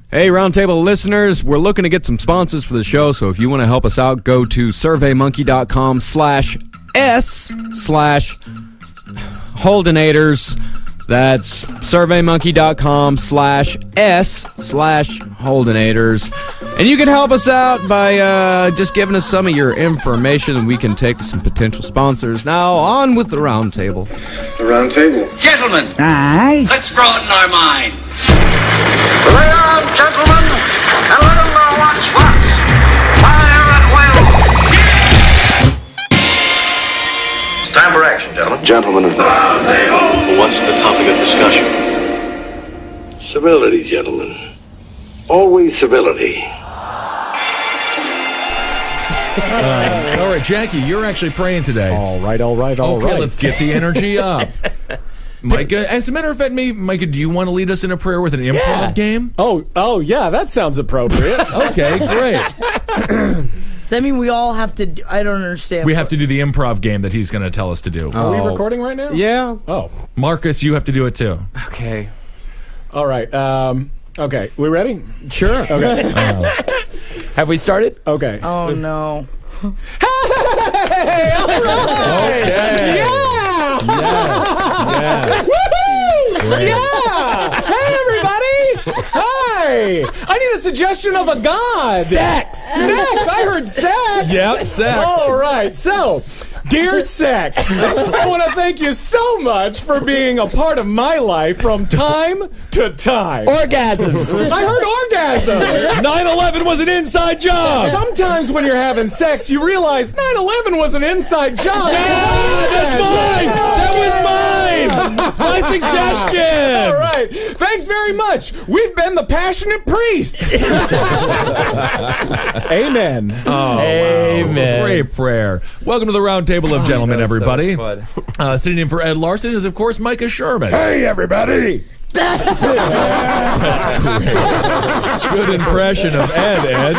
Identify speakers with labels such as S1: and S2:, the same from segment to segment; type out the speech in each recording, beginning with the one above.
S1: Hey, Roundtable listeners, we're looking to get some sponsors for the show, so if you want to help us out, go to surveymonkey.com/s/Holdenators. That's surveymonkey.com/s/Holdenators. And you can help us out by just giving us some of your information, and we can take to some potential sponsors. Now, on with the Roundtable.
S2: The Roundtable.
S3: Gentlemen,
S4: Aye.
S3: let's broaden our minds.
S2: Lay on, gentlemen, and let them know what's what. Fire at will. It's time for action, gentlemen. Gentlemen of the Roundtable.
S5: What's the topic of discussion?
S2: Civility, gentlemen. Always civility.
S6: All right, Jackie, you're actually praying today.
S7: All right.
S6: Okay, let's get the energy up. Micah, as a matter of fact, Micah, do you want to lead us in a prayer with an improv game?
S7: Oh, yeah, that sounds appropriate.
S6: Okay, great.
S8: Does that mean we all have to I don't understand.
S6: We have to do the improv game that he's going to tell us to do.
S7: Are we recording right now?
S1: Yeah.
S7: Oh.
S6: Marcus, you have to do it too.
S1: Okay.
S7: All right. Okay, we ready?
S1: Sure.
S7: Okay.
S4: Have we started?
S7: Okay.
S8: Oh, no.
S7: Hey, all right.
S6: Okay.
S7: Yeah.
S6: Yes.
S7: Woohoo! Yeah. Hey, everybody. Hi. I need a suggestion of a god. Sex. I heard sex.
S6: Yep, sex.
S7: All right. So, dear sex, I want to thank you so much for being a part of my life from time to time.
S4: Orgasms.
S7: I heard orgasms.
S6: 9/11 was an inside job.
S7: Sometimes when you're having sex, you realize 9/11 was an inside job.
S6: That's mine. That was mine. My suggestion.
S7: All right. Thanks very much. We've been the passionate priests. Amen.
S6: Oh,
S4: Amen.
S6: wow. Great prayer. Welcome to the Roundtable of Gentlemen, everybody. Sitting in for Ed Larson is, of course, Micah Sherman.
S7: Hey, everybody.
S6: That's great. Good impression of Ed.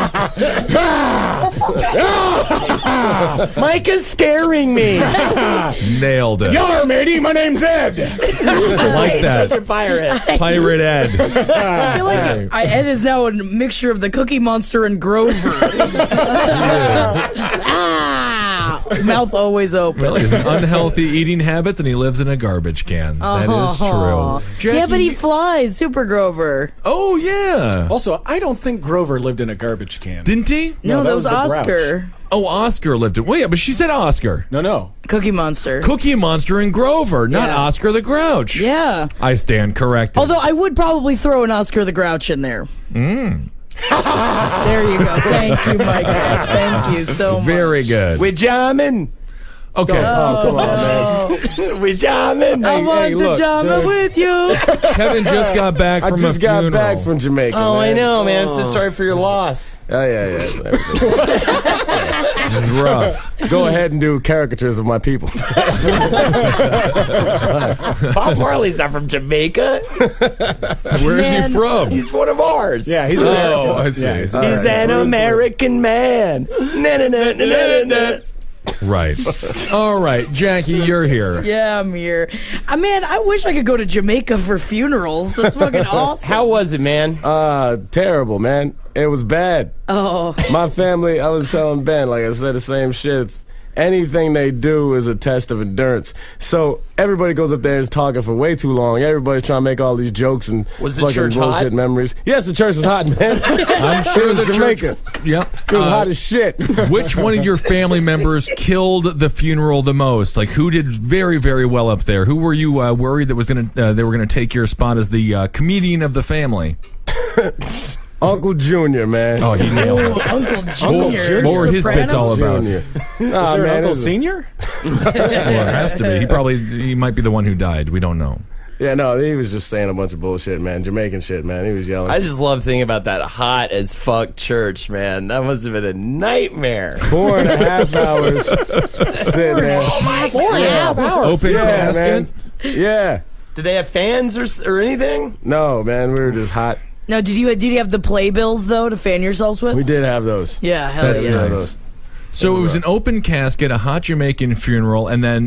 S4: Micah's scaring me.
S6: Nailed it.
S7: Yar, matey, my name's Ed.
S6: Like that.
S4: Such a pirate.
S6: Pirate Ed.
S8: I feel like Ed is now a mixture of the Cookie Monster and Grover. Mouth always open.
S6: Well, he has unhealthy eating habits, and he lives in a garbage can. That is true. Jackie,
S8: Yeah, but he flies. Super Grover.
S6: Oh, yeah.
S7: Also, I don't think Grover lived in a garbage can.
S6: Didn't he?
S8: No, that was
S7: the Grouch.
S8: Oscar.
S6: Oh, Oscar lived in... Well, yeah, but she said Oscar.
S7: No.
S8: Cookie Monster.
S6: Cookie Monster and Grover, not
S8: Yeah.
S6: Oscar the Grouch.
S8: Yeah.
S6: I stand corrected.
S8: Although I would probably throw an Oscar the Grouch in there. There you go. Thank you, Micah. Thank you so much.
S6: Very good.
S4: We jamming.
S6: Okay.
S7: Oh, come on, man.
S4: We jamming.
S8: I want to jam with you.
S6: Kevin just got back from a funeral.
S9: I just got back from Jamaica.
S4: Oh,
S9: man.
S4: I know, man. I'm so sorry for your loss.
S9: Oh, yeah.
S6: It was rough.
S9: Go ahead and do caricatures of my people.
S4: Bob Marley's not from Jamaica.
S6: Where is he from?
S4: He's one of ours.
S7: Yeah, he's American.
S6: Oh, I see.
S7: Yeah,
S4: He's an American man. Na-na-na-na-na-na.
S6: Right. All right, Jackie, you're here.
S8: Yeah, I'm here. Man, I wish I could go to Jamaica for funerals. That's fucking awesome.
S4: How was it, man?
S9: Terrible, man. It was bad.
S8: Oh.
S9: My family, I was telling Ben, like I said, the same shit. It's, anything they do is a test of endurance. So everybody goes up there and is talking for way too long. Everybody's trying to make all these jokes and
S4: Was the
S9: fucking
S4: church
S9: bullshit
S4: hot?
S9: memories. Yes, the church was hot, man.
S6: I'm sure the
S9: Jamaica.
S6: Yep.
S9: It was hot as shit.
S6: Which one of your family members killed the funeral the most? Like, who did very, very well up there? Who were you worried that was they were gonna take your spot as the comedian of the family?
S9: Uncle Junior, man.
S6: Oh, he nailed it.
S8: Uncle Junior.
S6: What were his bits all about?
S9: Junior.
S7: Is there Uncle Senior?
S6: Well, it has to be. He might be the one who died. We don't know.
S9: Yeah, no, he was just saying a bunch of bullshit, man. Jamaican shit, man. He was yelling.
S4: I just love thinking about that hot as fuck church, man. That must have been a nightmare.
S9: 4.5 hours sitting there.
S4: 4.5 hours.
S6: Open casket?
S9: Man. Yeah.
S4: Did they have fans or anything?
S9: No, man, we were just hot.
S8: Now, did you have the playbills though to fan yourselves with?
S9: We did have those.
S8: Yeah, hell
S6: That's
S8: yeah.
S6: nice. So it was an open casket, a hot Jamaican funeral, and then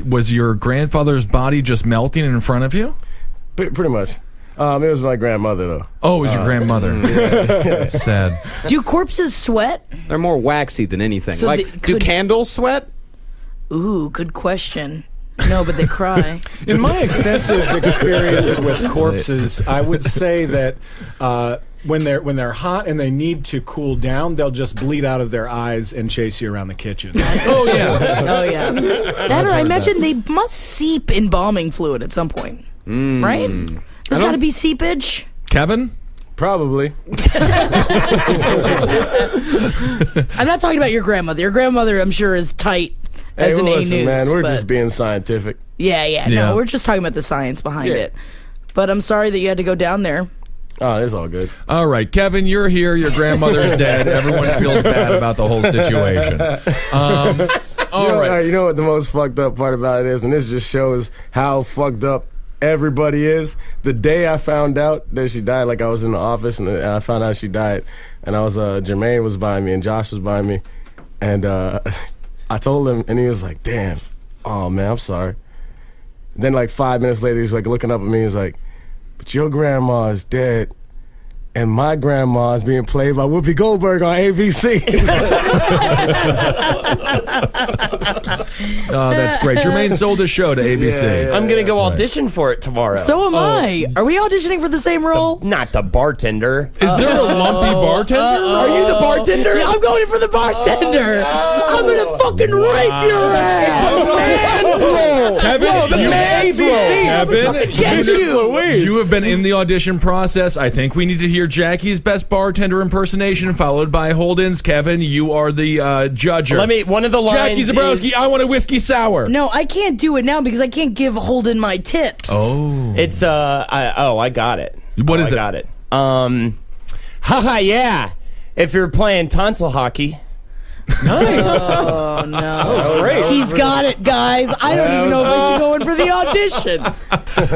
S6: was your grandfather's body just melting in front of you?
S9: Pretty much. It was my grandmother, though.
S6: Oh, it was your grandmother. Sad.
S8: Do corpses sweat?
S1: They're more waxy than anything.
S8: So
S1: Like, do candles sweat?
S8: Ooh, good question. No, but they cry.
S7: In my extensive experience with corpses, I would say that when they're hot and they need to cool down, they'll just bleed out of their eyes and chase you around the kitchen.
S6: Oh, yeah.
S8: Oh, yeah. That or I imagine they must seep embalming fluid at some point. Right? There's got to be seepage.
S6: Kevin?
S9: Probably.
S8: I'm not talking about your grandmother. Your grandmother, I'm sure, is tight as an
S9: listen,
S8: A-news.
S9: man, we're
S8: but-
S9: just being scientific.
S8: Yeah. No, we're just talking about the science behind it. But I'm sorry that you had to go down there.
S9: Oh, it's all good.
S6: All right, Kevin, you're here. Your grandmother's dead. Everyone feels bad about the whole situation. All right.
S9: You know what the most fucked up part about it is, and this just shows how fucked up everybody is. The day I found out that she died, like I was in the office and I found out she died, and I was Jermaine was by me and Josh was by me, and I told him, and he was like, "Damn, oh man, I'm sorry." Then like 5 minutes later, he's like looking up at me, he's like, "But your grandma is dead, and my grandma is being played by Whoopi Goldberg on ABC."
S6: Oh, that's great. Jermaine sold his show to ABC.
S9: Yeah.
S4: I'm gonna go audition for it tomorrow.
S8: So am I. Are we auditioning for the same role?
S4: Not the bartender.
S6: Is there a lumpy bartender?
S4: Are you the bartender?
S8: Yeah, I'm going in for the bartender. I'm gonna fucking rape your ass.
S6: Kevin,
S8: Get you.
S6: you have been in the audition process. I think we need to hear Jackie's best bartender impersonation, followed by Holden's. Kevin, you are the judger.
S4: One of the lines.
S6: Jackie Zebrowski,
S4: is-
S6: I want a whiskey sour.
S8: No, I can't do it now because I can't give Holden my tips.
S6: Oh.
S4: It's I got it.
S6: What is
S4: I
S6: it?
S4: got it. Haha, yeah. If you're playing tonsil hockey.
S8: Oh, no. That was
S7: great.
S8: He's got it, guys. I don't even know if he's going for the audition.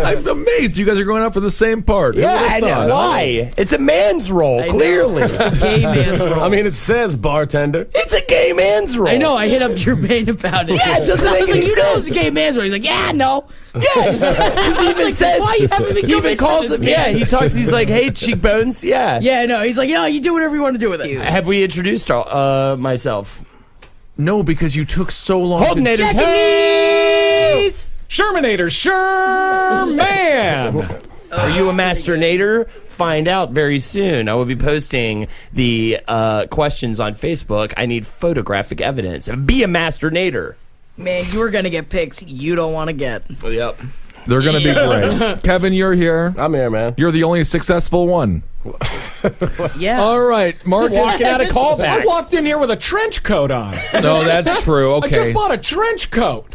S6: I'm amazed you guys are going out for the same part. Who
S4: Yeah,
S6: would've
S4: I know.
S6: thought?
S4: Why? It's a man's role,
S8: I know.
S4: clearly.
S8: Gay man's role.
S9: I mean, it says bartender.
S4: It's a gay man's role.
S8: I know. I hit up Jermaine about it.
S4: Yeah, it doesn't
S8: I was
S4: make
S8: like,
S4: any
S8: you know it's a
S4: sense.
S8: gay man's role. He's like, yeah, no.
S4: Yeah, he even says.
S8: Why you haven't been
S4: He even
S8: coming
S4: calls
S8: for
S4: him.
S8: this,
S4: Yeah,
S8: man?
S4: he talks. He's like, "Hey, cheekbones." Yeah.
S8: Yeah, no. He's like, you do whatever you want to do with it.
S4: Have we introduced myself?
S6: No, because you took so long.
S4: Holdenators.
S8: Please.
S7: Shermanator, sure man.
S4: Are you a masternator? Find out very soon. I will be posting the questions on Facebook. I need photographic evidence. Be a masternator.
S8: Man, you are going to get pics you don't want to get.
S4: Yep.
S6: They're going to be great. Kevin, you're here.
S9: I'm here, man.
S6: You're the only successful one.
S8: Yeah.
S6: All right, Mark.
S4: Walking out of
S7: I
S4: callbacks.
S7: walked in here with a trench coat on.
S6: No, that's true.
S7: I just
S6: Okay.
S7: bought a trench coat.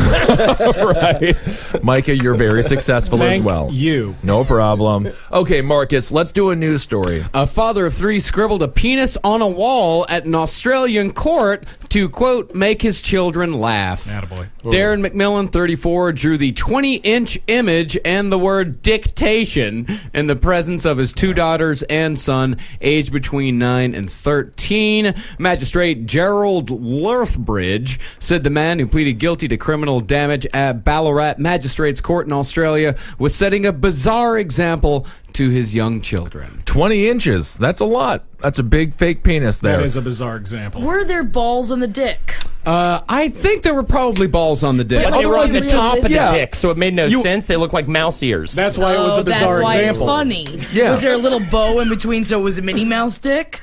S6: Right. Micah, you're very successful as
S7: Thank
S6: well.
S7: you.
S6: No problem. Okay, Marcus, let's do a news story.
S1: A father of 3 scribbled a penis on a wall at an Australian court to, quote, make his children laugh.
S7: Attaboy.
S1: Darren McMillan, 34, drew the 20-inch image and the word dictation in the presence of his 2 daughters and son, aged between 9 and 13. Magistrate Gerald Lurthbridge said the man who pleaded guilty to criminal damage at Ballarat Magistrates Court in Australia was setting a bizarre example to his young children.
S6: 20 inches. That's a lot. That's a big fake penis there.
S7: That is a bizarre example.
S8: Were there balls on the dick?
S1: I think there were probably balls on the dick.
S4: But they were on the
S8: Otherwise,
S4: top of the
S8: yeah.
S4: dick, so it made no sense. They look like mouse ears.
S7: That's why it was a bizarre
S8: that's why
S7: example.
S8: it's funny.
S6: Yeah.
S8: Was there a little bow in between so it was a Minnie Mouse dick?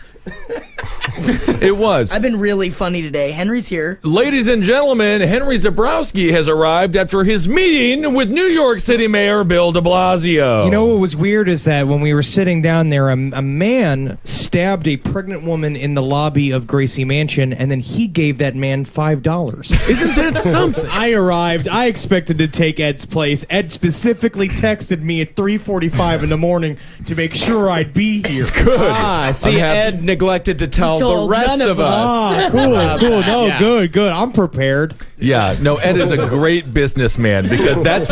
S6: It was.
S8: I've been really funny today. Henry's here.
S6: Ladies and gentlemen, Henry Zebrowski has arrived after his meeting with New York City Mayor Bill de Blasio.
S5: You know what was weird is that when we were sitting down there, a man stabbed a pregnant woman in the lobby of Gracie Mansion, and then he gave that man $5.
S6: Isn't that something?
S5: I arrived. I expected to take Ed's place. Ed specifically texted me at 3:45 in the morning to make sure I'd be here.
S1: Ah, see, Ed neglected to tell the
S8: told
S1: rest
S8: none
S1: of
S8: of
S1: us.
S5: Ah, cool. No, good. I'm prepared.
S6: Yeah, no, Ed is a great businessman because that's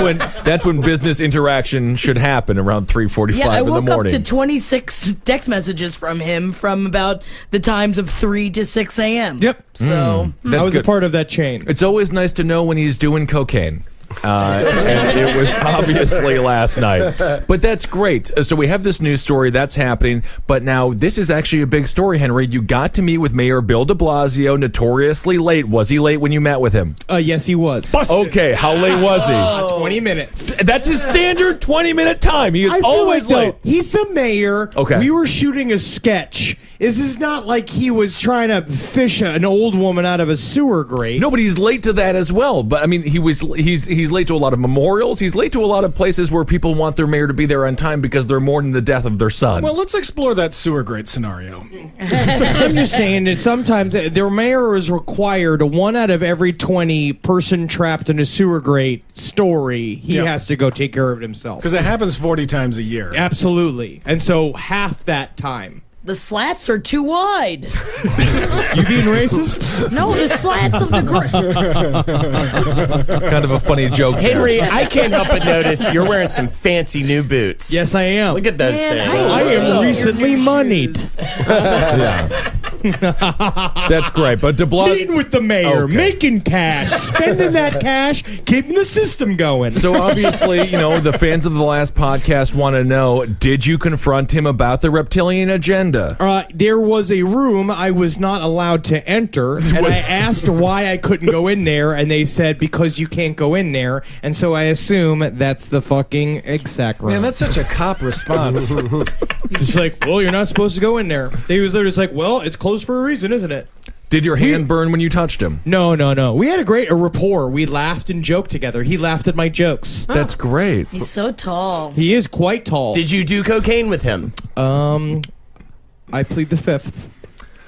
S6: when business interaction should happen around 3:45
S8: Yeah, I
S6: in the
S8: woke up
S6: morning.
S8: to 26 text messages from him from about the times of 3 to 6 a.m.
S5: Yep.
S8: So
S5: I was
S6: good.
S5: a part of that chain.
S6: It's always nice to know when he's doing cocaine. and it was obviously last night. But that's great. So we have this news story that's happening, but now this is actually a big story, Henry. You got to meet with Mayor Bill de Blasio, notoriously late. Was he late when you met with him?
S5: Yes, he was.
S6: Okay, how late was he?
S5: 20 minutes.
S6: That's his standard 20-minute time. He is
S5: I feel
S6: always
S5: like,
S6: late.
S5: though, he's the mayor.
S6: Okay.
S5: We were shooting a sketch. This is not like he was trying to fish an old woman out of a sewer grate.
S6: No, but he's late to that as well. But I mean, he's late to a lot of memorials. He's late to a lot of places where people want their mayor to be there on time because they're mourning the death of their son.
S7: Well, let's explore that sewer grate scenario.
S5: I'm just saying that sometimes their mayor is required, 1 out of every 20 person trapped in a sewer grate story, he has to go take care of it himself.
S7: Because it happens 40 times a year.
S5: Absolutely. And so half that time.
S8: The slats are too wide.
S5: You being racist?
S8: No, the slats of the
S6: Kind of a funny joke.
S4: Henry, I can't help but notice you're wearing some fancy new boots.
S5: Yes, I am.
S4: Look at those
S8: Man,
S4: things.
S5: I am recently moneyed.
S6: Yeah. That's great. But de Blasio.
S5: Meeting with the mayor,
S6: Okay.
S5: making cash, spending that cash, keeping the system going.
S6: So obviously, the fans of the last podcast want to know, did you confront him about the reptilian agenda?
S5: There was a room I was not allowed to enter, and I asked why I couldn't go in there, and they said because you can't go in there, and so I assume that's the fucking exact room.
S7: Man, that's such a cop response.
S5: It's like, well, you're not supposed to go in there. They was just like, well, it's closed for a reason, isn't it?
S6: Did your hand burn when you touched him?
S5: No. We had a great rapport. We laughed and joked together. He laughed at my jokes.
S6: That's great.
S8: He's so tall.
S5: He is quite tall.
S4: Did you do cocaine with him?
S5: I plead the fifth.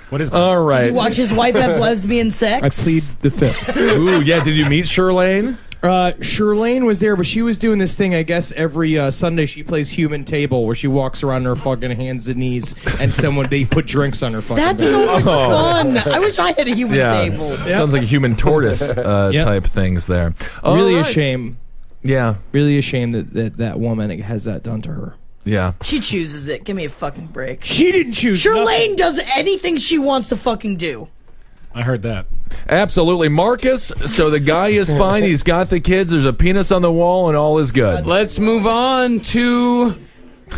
S7: What is that?
S6: All right.
S8: Did you watch his wife have lesbian sex?
S5: I plead the fifth.
S6: Ooh, yeah. Did you meet Shirlane?
S5: Shirlane was there, but she was doing this thing, I guess, every Sunday. She plays human table, where she walks around on her fucking hands and knees, and they put drinks on her fucking
S8: That's
S5: bed.
S8: so much fun. I wish I had a human table.
S6: Sounds like human tortoise type things there.
S5: Really
S6: All
S5: a
S6: right.
S5: shame.
S6: Yeah.
S5: Really a shame that woman has that done to her.
S6: Yeah.
S8: She chooses it. Give me a fucking break.
S5: She didn't choose.
S8: Shirlane does anything she wants to fucking do.
S7: I heard that.
S6: Absolutely. Marcus, so the guy is fine. He's got the kids. There's a penis on the wall, and all is good.
S1: Let's move on to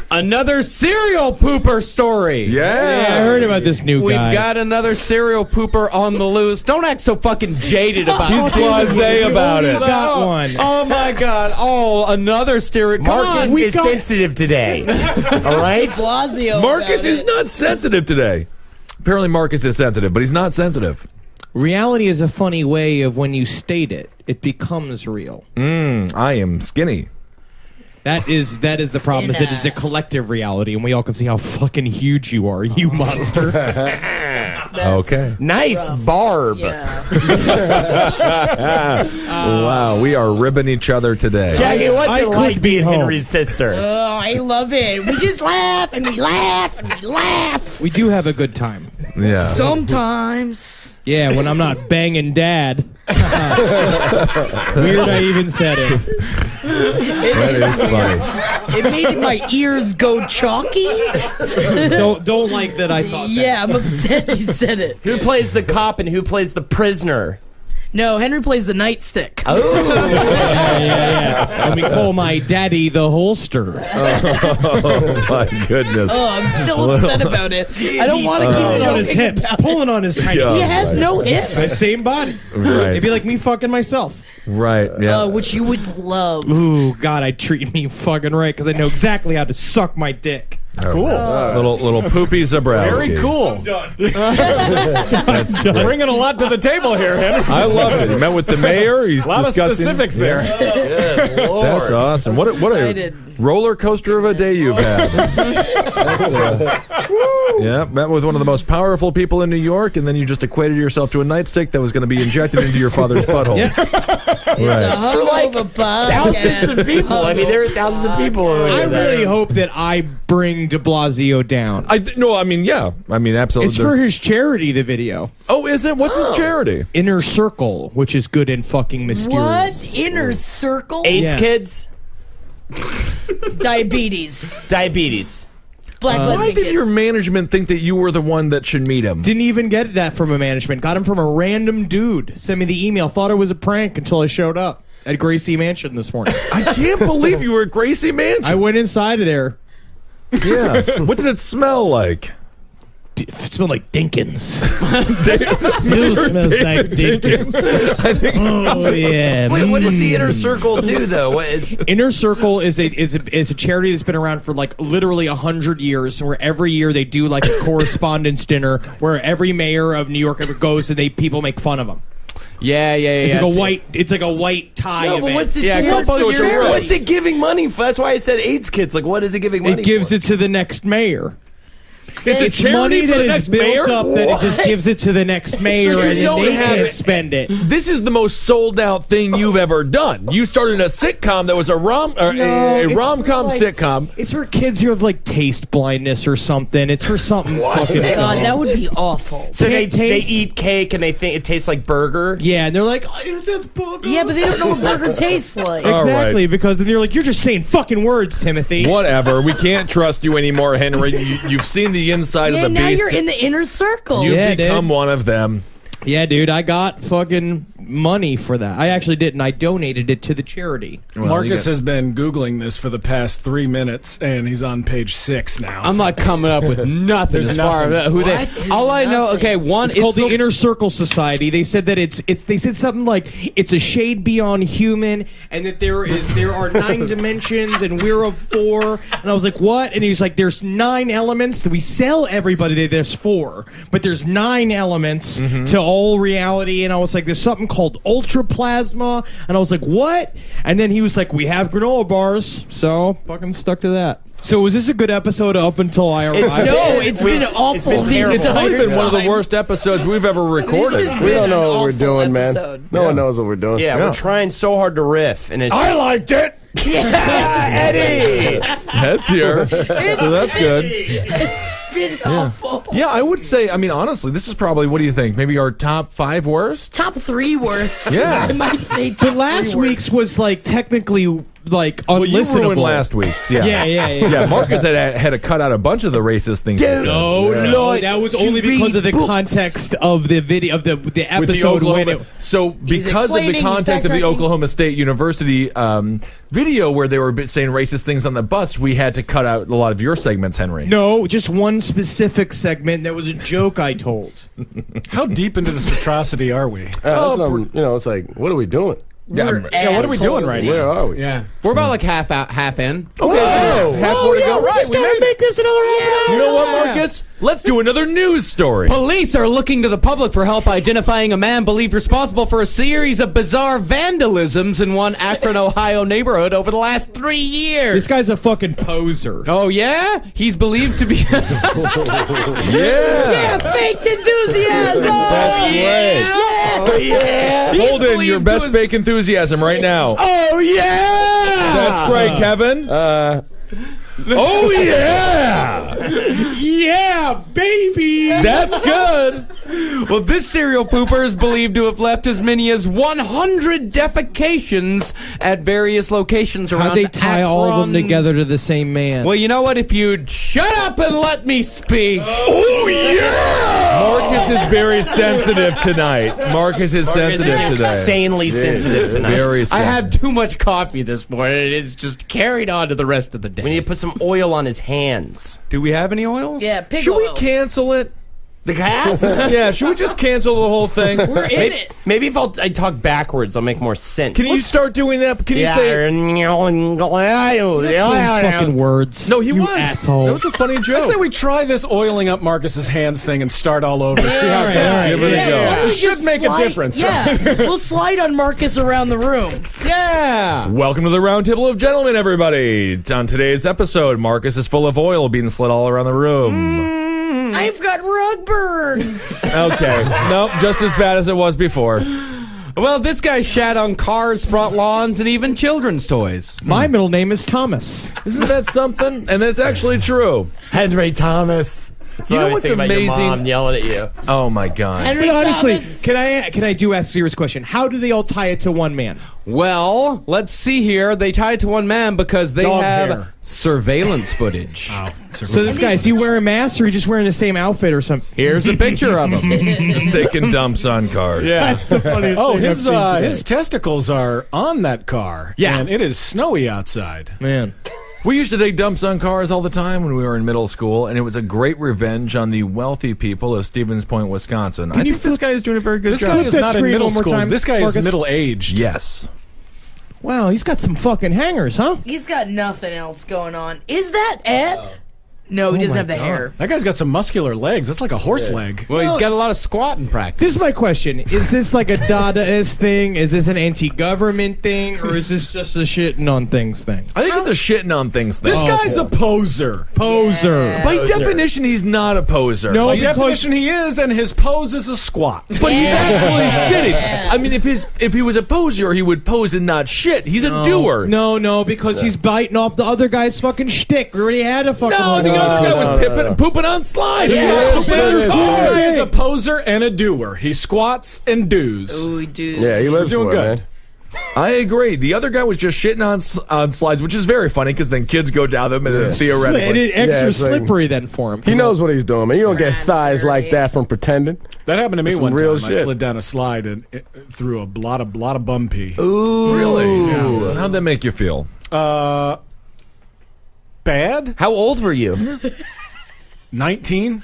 S1: another serial pooper story.
S5: Yeah, I heard about this new
S1: We've
S5: guy.
S1: got another serial pooper on the loose. Don't act so fucking jaded about it.
S6: He's blasé about it.
S5: Got one.
S1: Oh my god. Oh, another serial. Come
S4: Marcus
S1: on.
S4: is sensitive today. All right?
S8: Blasio.
S6: Marcus
S8: about
S6: is
S8: it.
S6: not sensitive today. Apparently, Marcus is sensitive, but he's not sensitive.
S5: Reality is a funny way of when you state it, it becomes real.
S6: I am skinny.
S5: That is the problem. Is it is a collective reality, and we all can see how fucking huge you are, you monster.
S6: Okay.
S4: Nice barb.
S8: Yeah.
S6: Wow, we are ribbing each other today.
S4: Jackie, what's
S5: I
S4: it
S5: could
S4: like
S5: be
S4: being
S5: home.
S4: Henry's sister?
S8: Oh, I love it. We just laugh and we laugh and we laugh.
S5: We do have a good time.
S6: Yeah.
S8: Sometimes.
S5: Yeah, when I'm not banging dad. Weird I even said it.
S6: That is funny.
S8: It made my ears go chalky.
S5: Don't like that I thought that.
S8: Yeah, I'm upset you said it.
S4: Who plays the cop and who plays the prisoner?
S8: No, Henry plays the nightstick.
S5: Yeah. And we call my daddy the holster.
S6: Oh, my goodness.
S8: Oh, I'm still upset about it. I don't want to keep
S5: Pulling on his
S8: joking
S5: hips,
S8: about
S5: pulling on his tiny
S6: Yeah.
S8: it. He
S5: hips.
S8: has no hips.
S5: The same body.
S6: Right.
S5: It'd be like me fucking myself.
S6: Right, yeah.
S8: Which you would love.
S5: Ooh, God, I'd treat me fucking right because I know exactly how to suck my dick.
S7: Cool.
S6: Little poopy Zebrowski.
S7: Very cool. Bringing a lot to the table here, Henry.
S6: I love it. He met with the mayor. He's
S7: A lot of
S6: discussing
S7: specifics there.
S4: Good Lord.
S6: That's awesome. What a
S8: Excited.
S6: roller coaster of a day you've had. Yeah, met with one of the most powerful people in New York, and then you just equated yourself to a nightstick that was going to be injected into your father's butthole.
S8: It's a hungover
S4: Thousands of people. I mean, there are thousands of people over
S5: I
S4: there.
S5: really hope that I bring de Blasio down.
S6: Yeah. I mean, absolutely.
S5: It's for his charity, the video.
S6: Oh, is it? What's his charity?
S5: Inner Circle, which is good and fucking mysterious.
S8: What? Inner circle?
S4: AIDS
S5: Yeah.
S4: kids?
S8: Diabetes.
S4: Diabetes.
S8: Black lesbian
S6: Why did
S8: kids.
S6: your management think that you were the one that should meet him?
S5: Didn't even get that from a management. Got him from a random dude. Sent me the email. Thought it was a prank until I showed up. at Gracie Mansion this morning.
S6: I can't believe you were at Gracie Mansion.
S5: I went inside of there.
S6: Yeah. What did it smell like?
S5: It smelled like Dinkins. Still smells like Dinkins. Oh yeah.
S4: Wait, what does the Inner Circle do though? What is
S5: Inner Circle is a charity that's been around for like literally 100 years, where every year they do like a correspondence dinner where every mayor of New York ever goes and people make fun of them.
S1: Yeah.
S5: It's like a white tie.
S4: no, but
S5: event.
S4: what's it?
S1: Yeah,
S4: what's,
S1: social
S4: it
S1: right.
S4: what's it giving money for? That's why I said AIDS kits. Like, what is it giving money?
S5: It gives
S4: for?
S5: it to the next mayor.
S6: It's a charity
S5: money
S6: for
S5: that
S6: the
S5: is
S6: next
S5: built
S6: mayor?
S5: up that it just gives it to the next mayor, and then
S6: don't
S5: they
S6: have
S5: can't
S6: it.
S5: spend it.
S6: This is the most sold out thing you've ever done. You started a sitcom that was a rom-com sitcom.
S5: It's for kids who have like taste blindness or something. It's for something fucking
S8: God,
S5: dumb.
S8: that would be awful.
S4: So they
S5: taste-
S4: eat cake and they think it tastes like burger.
S5: Yeah, and they're like, oh, is this burger?
S8: Yeah, but they don't know what burger tastes like.
S6: All
S5: Exactly,
S6: right.
S5: because then you're like, you're just saying fucking words, Timothy.
S6: Whatever. We can't trust you anymore, Henry. You've seen the inside
S8: Yeah,
S6: of the
S8: now
S6: beast.
S8: you're in the inner circle.
S6: You've
S5: Yeah,
S6: become
S5: dude.
S6: one of them.
S5: Yeah, dude, I got fucking money for that. I actually didn't. I donated it to the charity.
S7: Marcus has been Googling this for the past 3 minutes, and he's on page 6 now.
S1: I'm not coming up with nothing
S7: There's
S1: as far
S7: nothing.
S1: as who they.
S8: What?
S1: All I know,
S8: Nothing.
S1: okay, one
S5: It's called the Inner Circle Society. They said that they said something like it's a shade beyond human, and that there are 9 dimensions, and we're of 4. And I was like, what? And he's like, there's 9 elements that we sell everybody that there's 4, but there's 9 elements to all reality. And I was like, there's something called ultra plasma, and I was like, what? And then he was like, we have granola bars, so fucking stuck to that. So was this a good episode up until I arrived?
S8: It's been awful.
S4: been terrible.
S6: It's probably been one of the worst episodes we've ever recorded.
S8: This has
S9: We
S8: been
S9: don't know
S8: an
S9: what we're
S8: awful
S9: doing,
S8: episode.
S9: man. No one knows what we're doing.
S4: Yeah, we're trying so hard to riff, and it's
S6: I liked it.
S4: Eddie.
S6: That's here. So that's good.
S8: It's been awful.
S6: Yeah, I would say, I mean, honestly, this is probably, what do you think? Maybe our top 5 worst?
S8: Top 3 worst.
S6: Yeah.
S8: I might say top
S5: But last
S8: 3
S5: week's was like technically like
S6: Well, you
S5: unlistenable.
S6: ruined last week's. Yeah.
S5: Yeah.
S6: Yeah, Marcus had to cut out a bunch of the racist things. he said.
S5: No, that was only because of the context of the video of the
S6: With the
S5: episode when
S6: Oklahoma,
S5: it.
S6: so because of the
S8: explaining,
S6: context of the
S8: he's backtracking.
S6: Oklahoma State University video where they were saying racist things on the bus, we had to cut out a lot of your segments, Henry.
S5: No, just one specific segment that was a joke I told.
S7: How deep into this atrocity are we?
S9: It's like, what are we doing?
S8: We're
S7: Yeah, what are we doing
S8: assholes.
S7: right
S9: Where
S7: now?
S9: are we?
S1: Yeah, we're about like half in.
S6: Half more to go.
S5: We're just gonna make this another
S6: You know what, Marcus? Let's do another news story.
S1: Police are looking to the public for help identifying a man believed responsible for a series of bizarre vandalisms in one Akron, Ohio neighborhood over the last 3 years.
S5: This guy's a fucking poser.
S1: Oh yeah, he's believed to be.
S6: Yeah.
S8: Fake enthusiasm.
S6: That's great.
S8: Yeah.
S6: Holden, your best fake enthusiasm right now.
S1: Oh yeah,
S6: That's great, Kevin. Oh, yeah.
S5: Yeah, baby.
S6: That's good.
S1: Well, this serial pooper is believed to have left as many as 100 defecations at various locations around
S5: How'd they tie all of them
S1: Akron's-
S5: together to the same man?
S1: Well, you know what? If you'd shut up and let me speak.
S6: Oh, yeah. Marcus is very sensitive tonight. Marcus is sensitive today.
S4: insanely sensitive tonight.
S6: Very
S1: I
S6: sensitive.
S1: had too much coffee this morning. It's just carried on to the rest of the day.
S4: We need to put some oil on his hands.
S1: Do we have any oils?
S8: Yeah, pig
S6: Should we
S8: oil.
S6: cancel it?
S4: The cast?
S6: Yeah, should we just cancel the whole thing?
S8: We're in it.
S4: Maybe if I talk backwards, I'll make more sense.
S6: Can you start doing that? Can you say it?
S5: fucking words.
S6: No, he
S5: you
S6: was.
S5: asshole.
S6: That was a funny
S7: I
S6: joke.
S7: say we try this oiling up Marcus's hands thing and start all over. See how it goes.
S6: Give it a go.
S7: It should make a difference.
S8: Yeah, we'll slide on Marcus around the room.
S1: Yeah.
S6: Welcome to the Roundtable of Gentlemen, everybody. On today's episode, Marcus is full of oil being slid all around the room.
S8: I've got rug burns.
S6: Okay. Nope, just as bad as it was before.
S1: Well, this guy shat on cars, front lawns, and even children's toys.
S5: My middle name is Thomas.
S6: Isn't that something? And that's actually true.
S9: Henry Thomas.
S4: You know what's amazing? Your mom yelling at you.
S6: Oh my God!
S8: Henry
S5: But honestly,
S8: Thomas.
S5: can I do ask a serious question? How do they all tie it to one man?
S1: Well, let's see here. They tie it to one man because they
S7: Dog
S1: have
S7: hair.
S1: surveillance footage.
S5: So this guy, is he wearing masks or he just wearing the same outfit or something?
S1: Here's a picture of him.
S6: Just taking dumps on cars.
S1: Yeah.
S5: That's the funniest
S7: Oh,
S5: thing I've seen today.
S7: his testicles are on that car.
S1: Yeah.
S7: And it is snowy outside.
S5: Man.
S6: We used to take dumps on cars all the time when we were in middle school, and it was a great revenge on the wealthy people of Stevens Point, Wisconsin. I think this guy is doing a very good
S7: This
S6: job.
S7: guy is
S5: that
S7: not in
S5: screen
S7: middle
S5: one more
S7: school.
S5: time,
S7: This guy
S5: Marcus.
S7: is middle-aged.
S6: Yes.
S5: Wow, he's got some fucking hangers, huh?
S8: He's got nothing else going on. Is that Ed? No, he doesn't have the hair.
S7: That guy's got some muscular legs. That's like a horse leg.
S1: Well, he's got a lot of squatting practice.
S5: This is my question. Is this like a Dadaist thing? Is this an anti-government thing? Or is this just a shitting on things thing?
S6: I think it's a shitting on things thing.
S7: This guy's a poser.
S5: Poser.
S6: By definition, he's not a poser.
S5: No,
S7: By
S5: because-
S7: definition, he is, and his pose is a squat.
S6: But he's actually shitting. I mean, if he was a poser, he would pose and not shit. He's a doer.
S5: No, because he's biting off the other guy's fucking shtick. We already had a fucking
S6: No, the other guy was pooping on slides.
S7: This
S5: Oh,
S7: guy is
S5: hey.
S7: a poser and a doer. He squats and doos.
S8: Oh, we do.
S9: Yeah, he lives
S7: Doing
S9: for it,
S7: good.
S9: man.
S6: I agree. The other guy was just shitting on slides, which is very funny because then kids go down them and then
S5: And
S6: theoretically.
S5: it extra
S9: Yeah, it's like-
S5: slippery then for him.
S9: He knows what he's doing, man. You don't get thighs like that from pretending.
S7: That happened to me
S9: Some
S7: one
S9: real
S7: time. I
S9: shit.
S7: slid down a slide and threw a lot of bum pee.
S6: Really? Yeah. How'd that make you feel?
S7: Bad?
S4: How old were you?
S7: 19?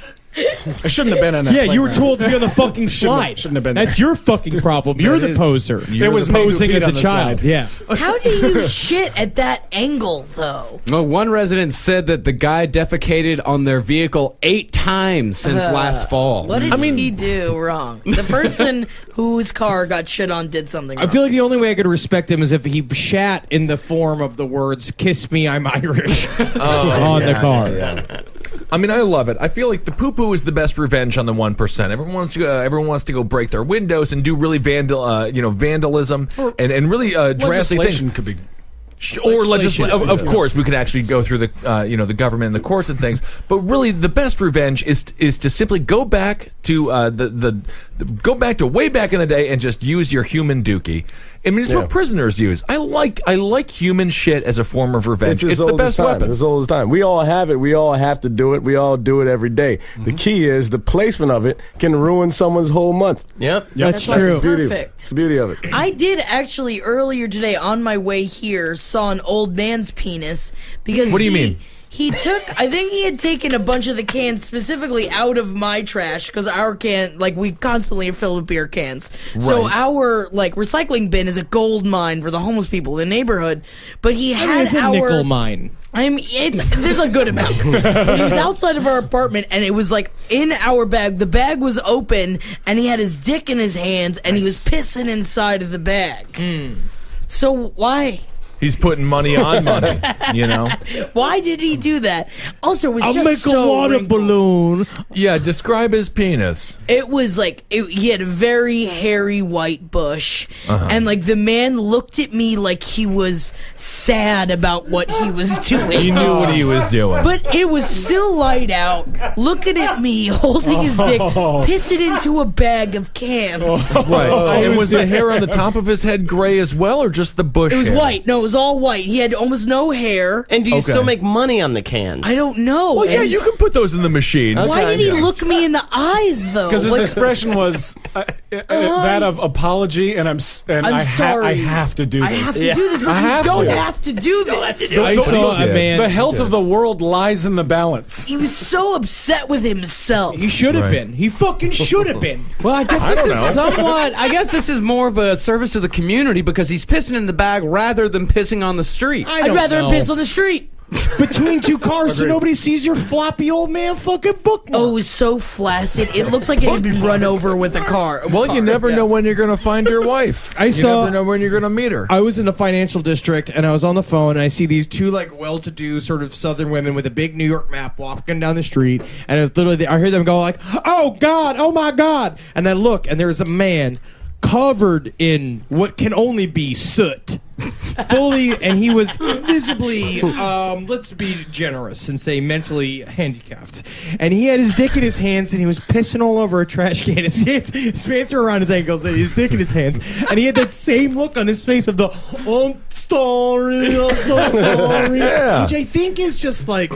S7: I shouldn't have been in that.
S5: Yeah, you were
S7: playground.
S5: told to be on the fucking slide.
S7: shouldn't have been
S5: That's
S7: there.
S5: your fucking problem. You're the poser.
S7: It was me who
S5: posing
S7: peed
S5: as
S7: on
S5: a
S7: the
S5: child.
S7: slide.
S5: Yeah.
S8: How do you shit at that angle, though?
S1: Well, one resident said that the guy defecated on their vehicle 8 times since last fall.
S8: What did he do wrong? The person whose car got shit on did something wrong.
S5: I feel like the only way I could respect him is if he shat in the form of the words "Kiss me, I'm Irish" on the car.
S6: I mean, I love it. I feel like the poo-poo is the best revenge on the 1%. Everyone wants to go break their windows and do really vandalism and really drastic
S7: Legislation
S6: things.
S7: could be.
S6: Or legislation. Of course, we could actually go through the the government and the courts and things. But really, the best revenge is to simply go back to go back to way back in the day and just use your human dookie. I mean, it's what prisoners use. I like human shit as a form of revenge. It's the best weapon.
S9: It's as old as time. We all have it. We all have to do it. We all do it every day. The key is the placement of it can ruin someone's whole month.
S4: Yep.
S5: That's
S8: That's
S5: true.
S8: perfect.
S9: It's the beauty of it.
S8: I did actually earlier today on my way here saw an old man's penis because
S6: What do you mean?
S8: He took, I think he had taken a bunch of the cans specifically out of my trash because our can, like, we constantly are filled with beer cans. So
S6: Right.
S8: our, like, recycling bin is a gold mine for the homeless people in the neighborhood. But he
S5: I
S8: had
S5: mean, it's a
S8: our
S5: nickel mine.
S8: I mean, there's a good amount. But he was outside of our apartment, and it was like in our bag. The bag was open, and he had his dick in his hands, and he was pissing inside of the bag. So why?
S6: He's putting money on money.
S8: Why did he do that? Also, it was
S5: I'll
S8: just
S5: make
S8: so
S5: a water
S8: wrinkled.
S5: balloon.
S6: Yeah, describe his penis.
S8: It was like he had a very hairy white bush, and like the man looked at me like he was sad about what he was doing.
S6: He knew what he was doing.
S8: But it was still light out, looking at me, holding his dick, pissing into a bag of cans.
S6: Right. And was the hair on the top of his head gray as well, or just the bush
S8: It was
S6: hair?
S8: white. No, it was all white. He had almost no hair.
S4: And do you
S6: Okay.
S4: still make money on the cans?
S8: I don't know.
S6: Well, yeah,
S8: And
S6: you can put those in the machine.
S8: why did he look me in the eyes though?
S7: Because his
S8: Like,
S7: expression was that of apology, and I'm
S8: sorry.
S7: I have to do this.
S8: I have to do this, but
S7: I
S8: you
S7: have
S8: don't
S7: to.
S8: have to do this.
S5: I saw a man.
S7: The health of the world lies in the balance.
S8: He was so upset with himself.
S5: He should have
S6: Right.
S5: been. He fucking should have been.
S1: Well, I guess this is somewhat. I guess this is more of a service to the community because he's pissing in the bag rather than pissing on the street.
S8: I'd rather him piss on the street.
S5: Between two cars so nobody sees your floppy old man fucking bookmark.
S8: Oh, it was so flaccid. It looks like it had been run over with a car.
S6: Well, you never know when you're going to find your wife.
S5: I saw-
S6: You never know when you're going to meet her.
S5: I was in the financial district and I was on the phone and I see these two like well-to-do sort of southern women with a big New York map walking down the street and it was literally I hear them go like, "Oh God, oh my God!" And I look and there's a man covered in what can only be soot. fully, and he was visibly, let's be generous and say mentally handicapped. And he had his dick in his hands, and he was pissing all over a trash can. His pants were around his ankles, and his dick in his hands. And he had that same look on his face of the, I'm sorry,
S6: Yeah.
S5: which I think is just like...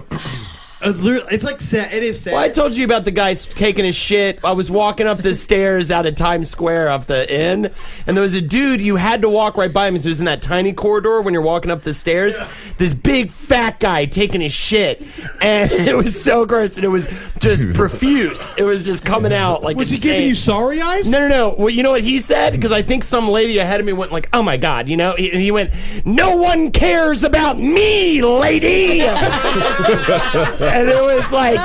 S5: It's like sad. It is sad.
S4: Well, I told you about the guy taking a shit. I was walking up the stairs out of Times Square off the inn, and there was a dude, you had to walk right by him. He was in that tiny corridor when you're walking up the stairs. Yeah. This big fat guy taking his shit, and it was so gross, and it was just profuse. It was just coming out like
S5: Was
S4: insane.
S5: he giving you sorry eyes?
S4: No. Well, you know what he said? Because I think some lady ahead of me went like, oh my God, you know? And he went, no one cares about me, lady! And it was like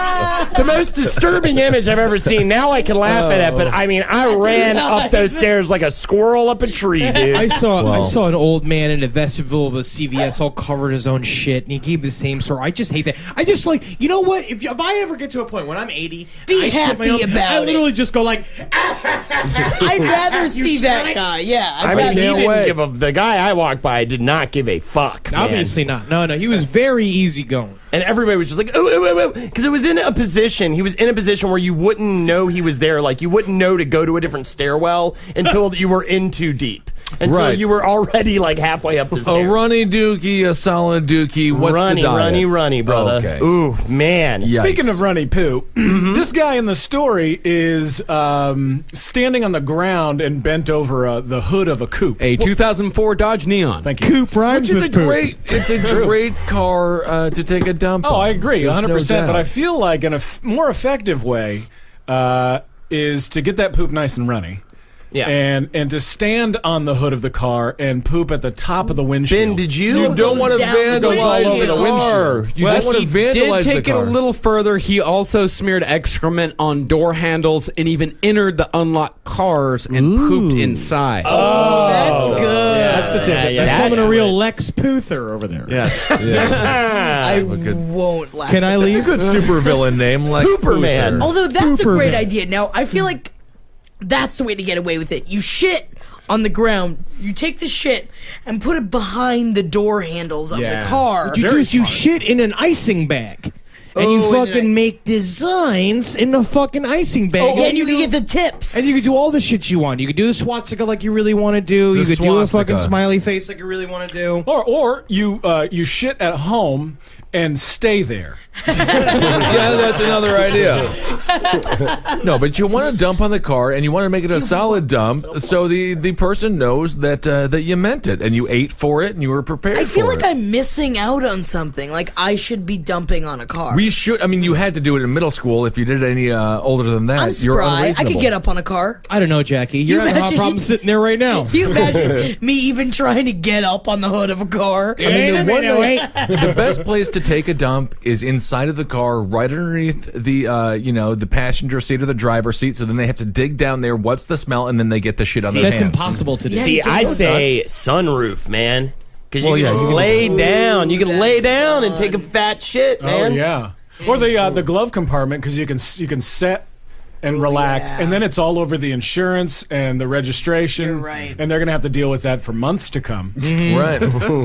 S4: the most disturbing image I've ever seen. Now I can laugh at it, but I mean, I ran up those stairs like a squirrel up a tree, dude.
S5: I saw an old man in a vestibule of a CVS all covered in his own shit, and he gave the same story. I just hate that. I just like, you know what? If I ever get to a point when I'm 80,
S8: be happy about it.
S5: I literally just go like,
S8: I'd rather see that guy. Yeah,
S4: I mean, he didn't give a. The guy I walked by did not give a fuck.
S5: Obviously not. No, he was very easygoing.
S4: And everybody was just like, oh, because it was in a position. He was in a position where you wouldn't know he was there. Like, you wouldn't know to go to a different stairwell until you were in too deep. Until you were already like halfway up the stairs.
S6: A runny dookie, a solid dookie. What's the diet?
S4: Runny, brother.
S6: Okay.
S4: Ooh, man.
S6: Yikes.
S7: Speaking of runny poo, this guy in the story is standing on the ground and bent over the hood of a coupe.
S1: A 2004 Dodge Neon.
S7: Thank you.
S5: Coupe rhymes
S6: Which is
S5: with
S6: a
S5: poop.
S6: great. It's a great car to take a dump.
S7: Oh,
S6: on.
S7: I agree,
S6: There's
S7: 100%.
S6: no doubt.
S7: But I feel like a more effective way is to get that poop nice and runny.
S4: Yeah.
S7: And to stand on the hood of the car and poop at the top of the windshield.
S4: Ben, did you?
S6: You don't want to vandalize
S7: all over the
S6: the car. You don't want to
S1: he
S6: vandalize
S1: did take
S6: the
S1: it a
S6: car.
S1: little further. He also smeared excrement on door handles and even entered the unlocked cars and pooped inside.
S8: That's good.
S7: That's the ticket.
S4: Yeah,
S5: That's coming a real Lex Puther over there.
S1: Yes.
S8: I won't laugh.
S5: Can I leave?
S6: Good supervillain name, Lex
S4: Pooperman.
S6: Luthor.
S8: Although that's a
S5: Pooper
S8: great
S5: man.
S8: idea. Now, I feel like that's the way to get away with it. You shit on the ground. You take the shit and put it behind the door handles of the car.
S5: What you do is you shit in an icing bag. And you fucking make designs in a fucking icing bag.
S8: and you can get the tips.
S5: And you can do all the shit you want. You can do the swastika like you really want to do.
S6: The
S5: You could do a fucking
S6: swastika.
S5: smiley face like you really want to do.
S7: Or you shit at home and stay there.
S6: Yeah, that's another idea. No, but you want to dump on the car, and you want to make it a solid dump, so the person knows that that you meant it, and you ate for it, and you were prepared.
S8: I feel
S6: for
S8: like
S6: it.
S8: I'm missing out on something. Like I should be dumping on a car.
S6: We should. I mean, you had to do it in middle school. If you did it any older than that,
S8: I'm
S6: you're
S8: spry. I
S6: unreasonable.
S8: could get up on a car.
S5: I don't know, Jackie. You're having a hot
S8: imagine-
S5: problem sitting there right now.
S8: You imagine me even trying to get up on the hood of a car?
S6: I mean, the best place to take a dump is inside of the car, right underneath the the passenger seat or the driver's seat. So then they have to dig down there. What's the smell? And then they get the shit on their
S5: That's
S6: hands.
S5: impossible to do.
S4: See, I say sunroof, man. Because you
S6: yeah,
S4: can
S6: you can-
S4: lay down. You can lay down and take a fat shit, man.
S7: Oh yeah. Or the glove compartment because you can set and relax, and then it's all over the insurance and the registration.
S8: You're right.
S7: And they're gonna have to deal with that for months to come.
S6: Right.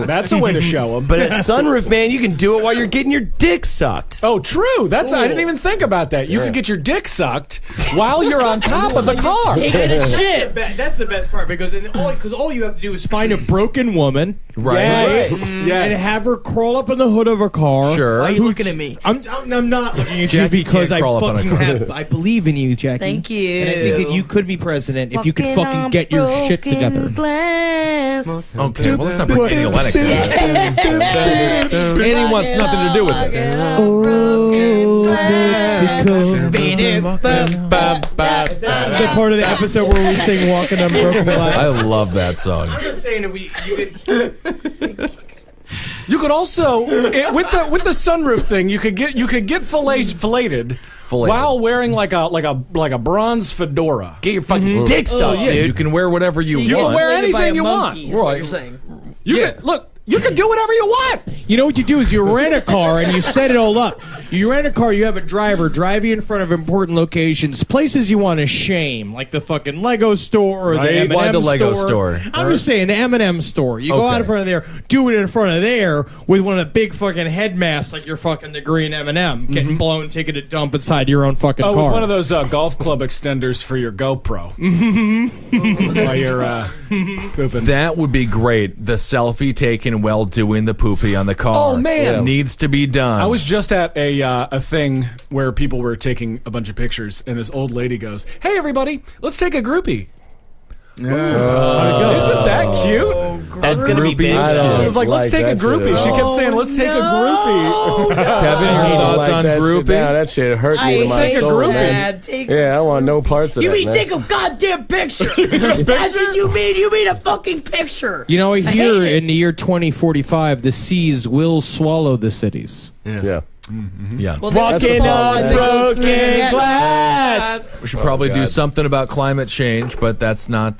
S7: That's a way to show them.
S4: But a sunroof, man, you can do it while you're getting your dick sucked.
S7: Oh, true. I didn't even think about that. You could get your dick sucked while you're on top of the car.
S8: Taking a shit.
S5: That's the best part because all you have to do is find a broken woman,
S6: Right.
S7: Yes.
S5: and
S7: Yes.
S5: have her crawl up in the hood of her car.
S6: Sure.
S8: Why are you looking at me?
S5: I'm not looking at you
S6: Jackie
S5: because
S6: can't
S5: I
S6: crawl up on a
S5: fucking
S6: car.
S5: I believe in you, Jackie.
S8: Thank you.
S5: And I think that you could be president if you could fucking get your shit together.
S8: Glass.
S6: Okay, well, let's not bring Annie Lennox into this. Annie wants nothing to do with this.
S5: Oh, Mexico. That's the part of the episode where we sing "Walking on Broken Glass."
S6: I love that song.
S5: I'm just saying, if
S7: You could also with the sunroof thing, you could get filleted while wearing like a bronze fedora.
S4: Get your fucking dick sucked,
S6: Yeah,
S4: dude.
S6: you can wear whatever you
S7: You
S6: want.
S7: can wear
S8: Filleted by
S7: anything
S8: a
S7: you
S8: monkey,
S7: want.
S8: is what
S6: Right.
S8: you're saying.
S7: You can do whatever you want.
S5: you know what you do is you rent a car and you set it all up. You rent a car, you have a driver drive you in front of important locations, places you want to shame, like the fucking Lego store or the M&M
S6: Why the Lego store?
S5: I'm just saying, the M&M store. You go out in front of there, do it in front of there with one of the big fucking head masks like you're fucking the green M&M, getting blown, taking a dump inside your own fucking car.
S7: with one of those golf club extenders for your GoPro. While you're pooping.
S6: That would be great. The selfie taken while doing the poopy on the car.
S7: Oh, man.
S6: It needs to be done.
S7: I was just at a thing where people were taking a bunch of pictures, and this old lady goes, "Hey, everybody, let's take a groupie." Isn't that cute?
S4: That's going to be big.
S7: She was like, "Let's take a groupie." She kept saying, "Let's take a groupie."
S6: Kevin, your thoughts on groupie?
S9: That shit hurt me to my
S7: take a
S9: soul,
S7: groupie.
S9: man. Yeah, I want no parts of
S8: You
S9: that,
S8: mean
S9: man.
S8: take a goddamn picture? That's what you mean. You mean a fucking picture.
S5: You know,
S8: I
S5: here
S8: hate it.
S5: in the year 2045, the seas will swallow the cities.
S9: Yeah.
S6: Yeah.
S8: Well,
S4: Walking on broken glass.
S6: We should probably do something about climate change, but that's not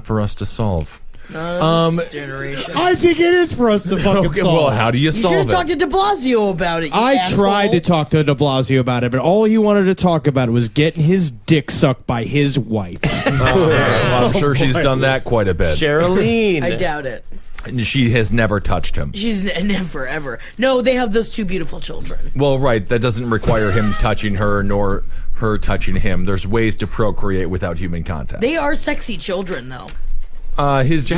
S6: for us to solve.
S8: This generation.
S5: I think it is for us to fucking
S6: Okay,
S5: solve.
S6: well, how do you
S8: You should
S6: solve
S8: have
S6: it?
S8: talked to De Blasio about it. You
S5: I
S8: asshole.
S5: tried to talk to de Blasio about it, but all he wanted to talk about was getting his dick sucked by his wife.
S6: Well, I'm sure she's done that quite a bit.
S4: Charlene.
S8: I doubt it.
S6: And she has never touched him.
S8: She's never ever. No, they have those two beautiful children.
S6: Well, right. That doesn't require him touching her nor her touching him. There's ways to procreate without human contact.
S8: They are sexy children, though.
S6: His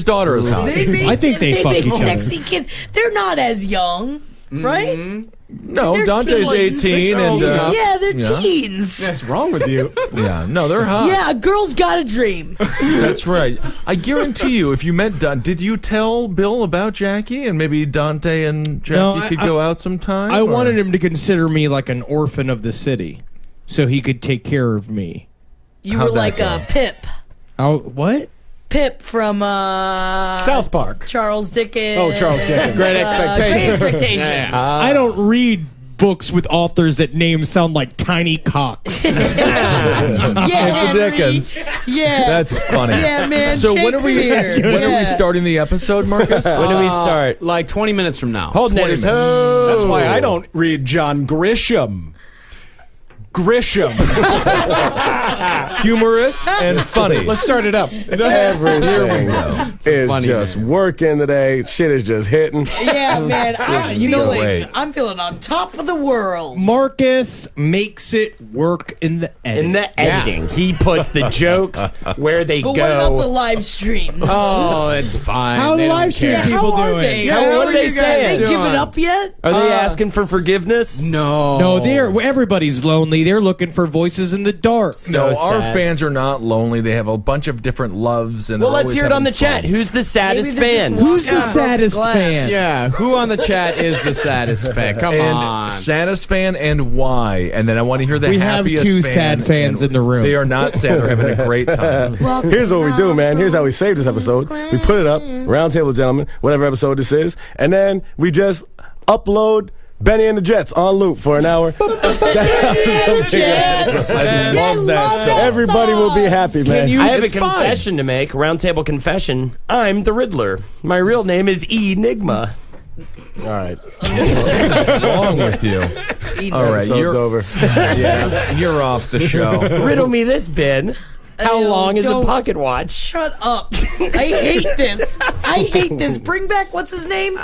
S6: daughter is hot.
S5: I think they fuck
S8: make
S5: each other.
S8: sexy kids. They're not as young, right?
S6: No,
S8: They're
S6: Dante's
S8: teens.
S6: 18 and
S8: Yeah, they're teens.
S7: What's wrong with you?
S6: yeah, no, they're hot.
S8: Yeah, a girl's got a dream.
S6: That's right. I guarantee you, if you met did you tell Bill about Jackie and maybe Dante and Jackie
S5: No,
S6: could go out sometime?
S5: I wanted him to consider me like an orphan of the city, so he could take care of me.
S8: You
S6: How'd
S8: were
S6: that
S8: like
S6: go?
S8: a Pip.
S5: Oh, what?
S8: Pip from
S7: South Park.
S8: Charles Dickens.
S7: Oh, Charles Dickens.
S1: Great
S8: Great
S1: Expectations.
S8: Expectations.
S5: I don't read books with authors that names sound like tiny cocks.
S8: Yeah,
S6: It's
S8: Henry.
S6: Dickens.
S8: Yeah.
S6: That's funny.
S8: Yeah, man.
S6: So when are we
S8: Shakespeare.
S6: starting the episode, Marcus?
S4: When do we start?
S1: Like 20 minutes from now.
S4: Holden
S6: 20
S4: his
S6: minutes.
S4: hoe.
S7: That's why I don't read John Grisham.
S6: Humorous and funny.
S7: Let's start it up.
S9: Everything is
S1: funny
S9: just
S1: man.
S9: working today. Shit is just hitting.
S8: Yeah, man.
S6: Great.
S8: I'm feeling on top of the world.
S5: Marcus makes it work in the editing.
S4: In the editing, he puts the jokes where they
S8: But
S4: go.
S8: what about the live stream?
S1: Oh, it's fine.
S5: How
S1: They don't
S5: live stream
S1: care.
S5: people
S8: How are
S5: doing?
S8: they?
S1: Yeah,
S4: what are they
S1: you guys
S4: saying?
S8: They
S1: doing?
S8: give it up yet?
S4: Are they asking for forgiveness?
S1: No.
S5: No, everybody's lonely. They're looking for voices in the dark.
S6: No,
S4: So
S6: our
S4: sad.
S6: fans are not lonely. They have a bunch of different loves, and
S4: Well,
S6: they're
S4: let's
S6: always
S4: hear it on the
S6: having
S4: chat.
S6: fun.
S4: Who's the saddest
S8: Maybe they're
S4: fan?
S8: just
S5: Who's the
S8: walking on
S5: saddest
S8: broken
S5: fan?
S8: glass.
S1: Yeah, who on the chat is the saddest fan? Come
S6: and
S1: on.
S6: saddest fan and why? And then I want to hear the
S5: We have
S6: happiest
S5: two
S6: fan,
S5: sad fans
S6: and
S5: in the room.
S6: They are not sad. They're having a great time.
S9: Here's what we do, man. Here's how we save this episode. We put it up, Roundtable of Gentlemen, whatever episode this is, and then we just upload Benny and the Jets on loop for an hour.
S6: I love that song.
S9: Everybody will be happy, man.
S4: I have a
S6: It's fine.
S4: confession to make. Roundtable confession. I'm the Riddler. My real name is Enigma.
S9: All right.
S6: What's wrong with you? All right,
S9: Episode's over.
S6: you're off the show.
S4: Riddle me this, Ben. How
S8: Ew,
S4: long is a
S8: don't.
S4: pocket watch?
S8: Shut up. I hate this. I hate this. Bring back, what's his name?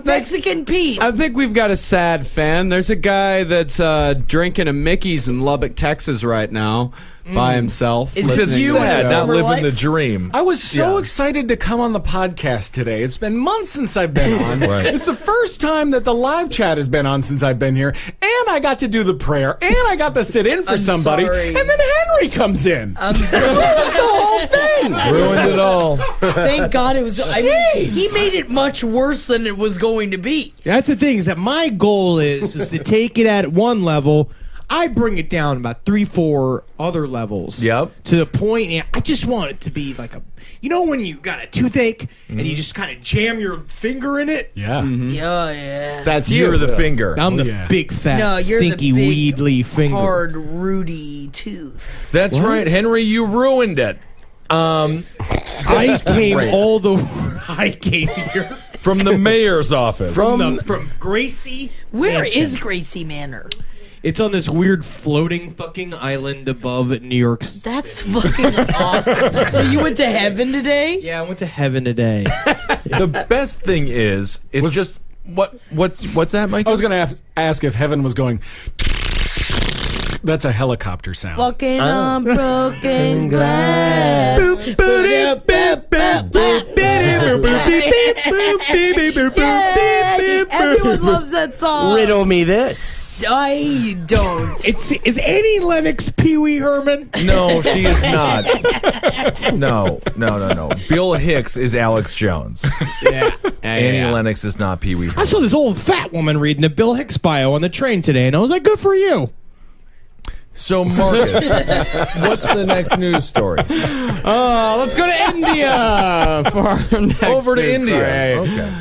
S8: Mexican Pete.
S1: I think we've got a sad fan. There's a guy that's drinking a Mickey's in Lubbock, Texas right now by himself.
S8: Is
S6: It's
S8: this
S1: listening
S8: you
S1: to
S8: in
S1: the
S8: a
S6: sad,
S1: show.
S6: not
S8: former
S6: living
S8: life?
S6: the dream.
S7: I was so
S6: Yeah.
S7: excited to come on the podcast today. It's been months since I've been on.
S6: Right.
S7: It's the first time that the live chat has been on since I've been here. And I got to do the prayer. And I got to sit in for
S8: I'm
S7: somebody.
S8: sorry.
S7: And then Henry comes in.
S8: I'm so
S7: That's the whole thing.
S6: Ruined it all.
S8: Thank God it was. I mean, he made it much worse than it was going to be.
S5: That's the thing, is that my goal is to take it at one level. I bring it down about 3-4 other levels.
S6: Yep.
S5: To the point, and I just want it to be like a, you know, when you got a toothache and you just kind of jam your finger in it.
S7: Yeah.
S8: Yeah, yeah.
S1: That's you.
S6: You're the finger.
S5: I'm the
S7: yeah.
S5: big fat
S8: No, you're
S5: stinky
S8: the big,
S5: weedly finger.
S8: hard, rooty tooth.
S6: That's right, Henry. You ruined it.
S5: I came all the. I came here.
S6: From the mayor's office.
S5: From Gracie.
S8: Where
S5: Mansion.
S8: is Gracie Manor?
S5: It's on this weird floating fucking island above New York.
S8: That's fucking awesome. So you went to heaven today?
S5: Yeah, I went to heaven today.
S6: The best thing is, it's just what's that, Mike?
S7: I was going to ask if heaven was going. That's a helicopter sound.
S8: Walking on broken glass. Everyone loves that song.
S4: Riddle me this.
S8: I don't.
S5: Is Annie Lennox Pee Wee Herman?
S6: No, she is not. No. Bill Hicks is Alex Jones.
S1: Yeah.
S6: Annie Lennox is not Pee Wee Herman.
S5: I saw this old fat woman reading the Bill Hicks bio on the train today, and I was like, good for you.
S6: So, Marcus, what's the next news story?
S1: Let's go to India for our next
S6: Over to
S1: news
S6: India.
S1: story.
S6: Okay.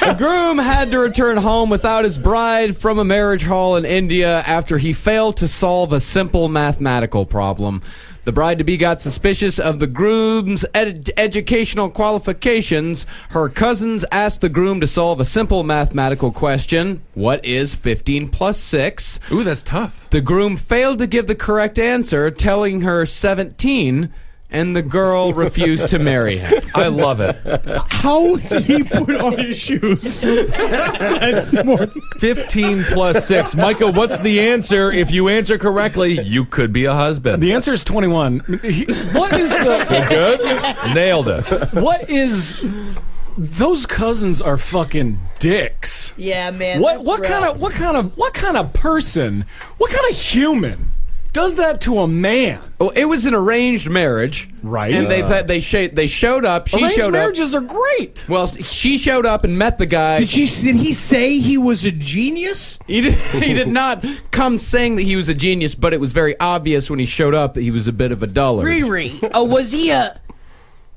S1: A groom had to return home without his bride from a marriage hall in India after he failed to solve a simple mathematical problem. The bride-to-be got suspicious of the groom's educational qualifications. Her cousins asked the groom to solve a simple mathematical question. What is 15 plus 6?
S6: Ooh, that's tough.
S1: The groom failed to give the correct answer, telling her 17, and the girl refused to marry him.
S6: I love it.
S5: How did he put on his shoes? That's more.
S6: 15 plus 6. Micah, what's the answer? If you answer correctly, you could be a husband.
S7: The answer is 21. What is the...
S6: Good? Nailed it.
S7: What is... Those cousins are fucking dicks.
S8: Yeah, man.
S7: What kind of person, what kind of human does that to a man?
S1: Well, it was an arranged marriage,
S7: Right.
S1: And they showed up. She
S7: Arranged
S1: showed
S7: marriages are great.
S1: up. Well, she showed up and met the guy.
S5: Did he say he was a genius?
S1: He did not come saying that he was a genius, but it was very obvious when he showed up that he was a bit of a dullard.
S8: Riri. Oh, was he a...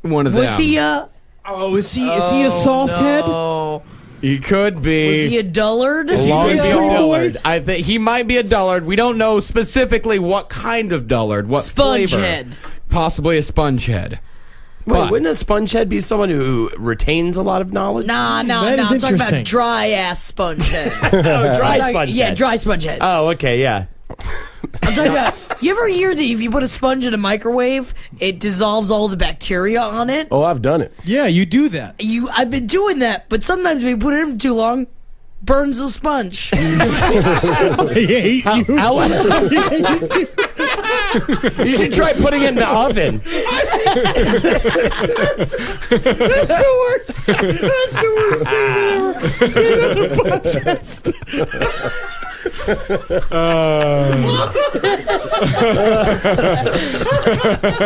S1: One of them.
S8: Was he a...
S5: Oh, is he a soft head?
S8: Oh.
S1: He could be.
S8: Was he a dullard?
S1: He
S5: long
S1: might be a
S5: story boy?
S1: dullard. I think he might be a dullard. We don't know specifically what kind of dullard, what
S8: Sponge
S1: flavor.
S8: head.
S1: Possibly a sponge head.
S4: Wait,
S1: But-
S4: wouldn't a spongehead be someone who retains a lot of knowledge?
S8: Nah.
S5: That is
S8: I'm talking
S5: interesting.
S8: about dry-ass sponge head.
S4: Oh, dry
S8: Like,
S4: spongehead.
S8: yeah, dry sponge head.
S4: Oh, okay, yeah.
S8: I'm talking about... You ever hear that if you put a sponge in a microwave, it dissolves all the bacteria on it?
S9: Oh, I've done it.
S5: Yeah, you do that.
S8: I've been doing that, but sometimes when you put it in for too long, burns the sponge.
S5: I hate you.
S4: You should try putting it in the oven.
S5: That's the worst. That's the worst thing ever in a podcast.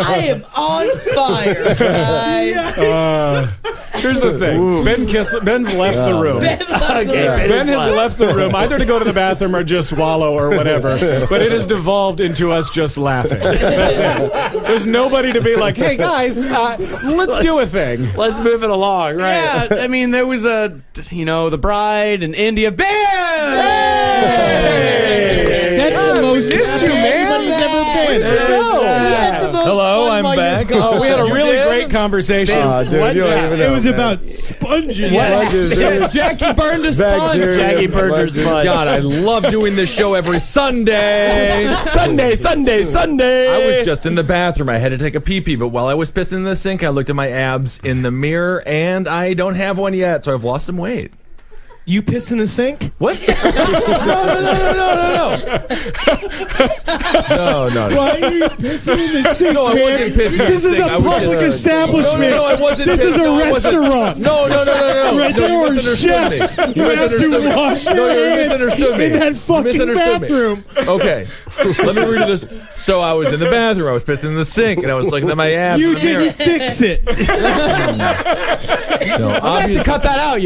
S8: I am on fire, guys.
S7: Here's the thing. Ben's left the room. Ben has left the room either to go to the bathroom or just wallow or whatever, but it has devolved into us just laughing. That's it. There's nobody to be like, hey guys, let's do a thing.
S4: Let's move it along, right?
S1: Yeah, I mean, there was the bride in India. Bam!
S5: That's the most
S7: missed you, man.
S5: anybody's ever been.
S7: Where'd you go?
S6: Hello, I'm back.
S7: Oh, we had a really great conversation.
S9: Dude, you don't even know,
S5: It was
S9: man.
S5: about sponges.
S9: Sponges, dude.
S1: Jackie burned a
S9: Bacteria,
S1: sponge.
S4: Jackie burned her sponge.
S6: God, I love doing this show every Sunday.
S4: Sunday.
S6: I was just in the bathroom. I had to take a pee-pee, but while I was pissing in the sink, I looked at my abs in the mirror, and I don't have one yet, so I've lost some weight.
S5: You pissed in the sink?
S6: What? No.
S5: Why are you pissing in the sink,
S6: No, I
S5: man?
S6: wasn't pissing in the
S5: This is
S6: sink.
S5: a
S6: I was
S5: public
S6: just-
S5: establishment.
S6: No, I wasn't.
S5: This is a
S6: No, I wasn't.
S5: restaurant.
S6: No.
S5: Right,
S6: No,
S5: there
S6: you
S5: are
S6: misunderstood me.
S5: chefs.
S6: You
S5: You have
S6: misunderstood
S5: to
S6: me.
S5: wash
S6: No,
S5: your
S6: you
S5: hands
S6: misunderstood me.
S5: in that fucking
S6: Misunderstood me.
S5: bathroom.
S6: Okay, let me read you this. So I was in the bathroom. I was pissing in the sink, and I was looking at my abs.
S5: You
S6: in the mirror.
S5: didn't fix it.
S6: No,
S1: I have to
S6: obviously,
S1: cut that out,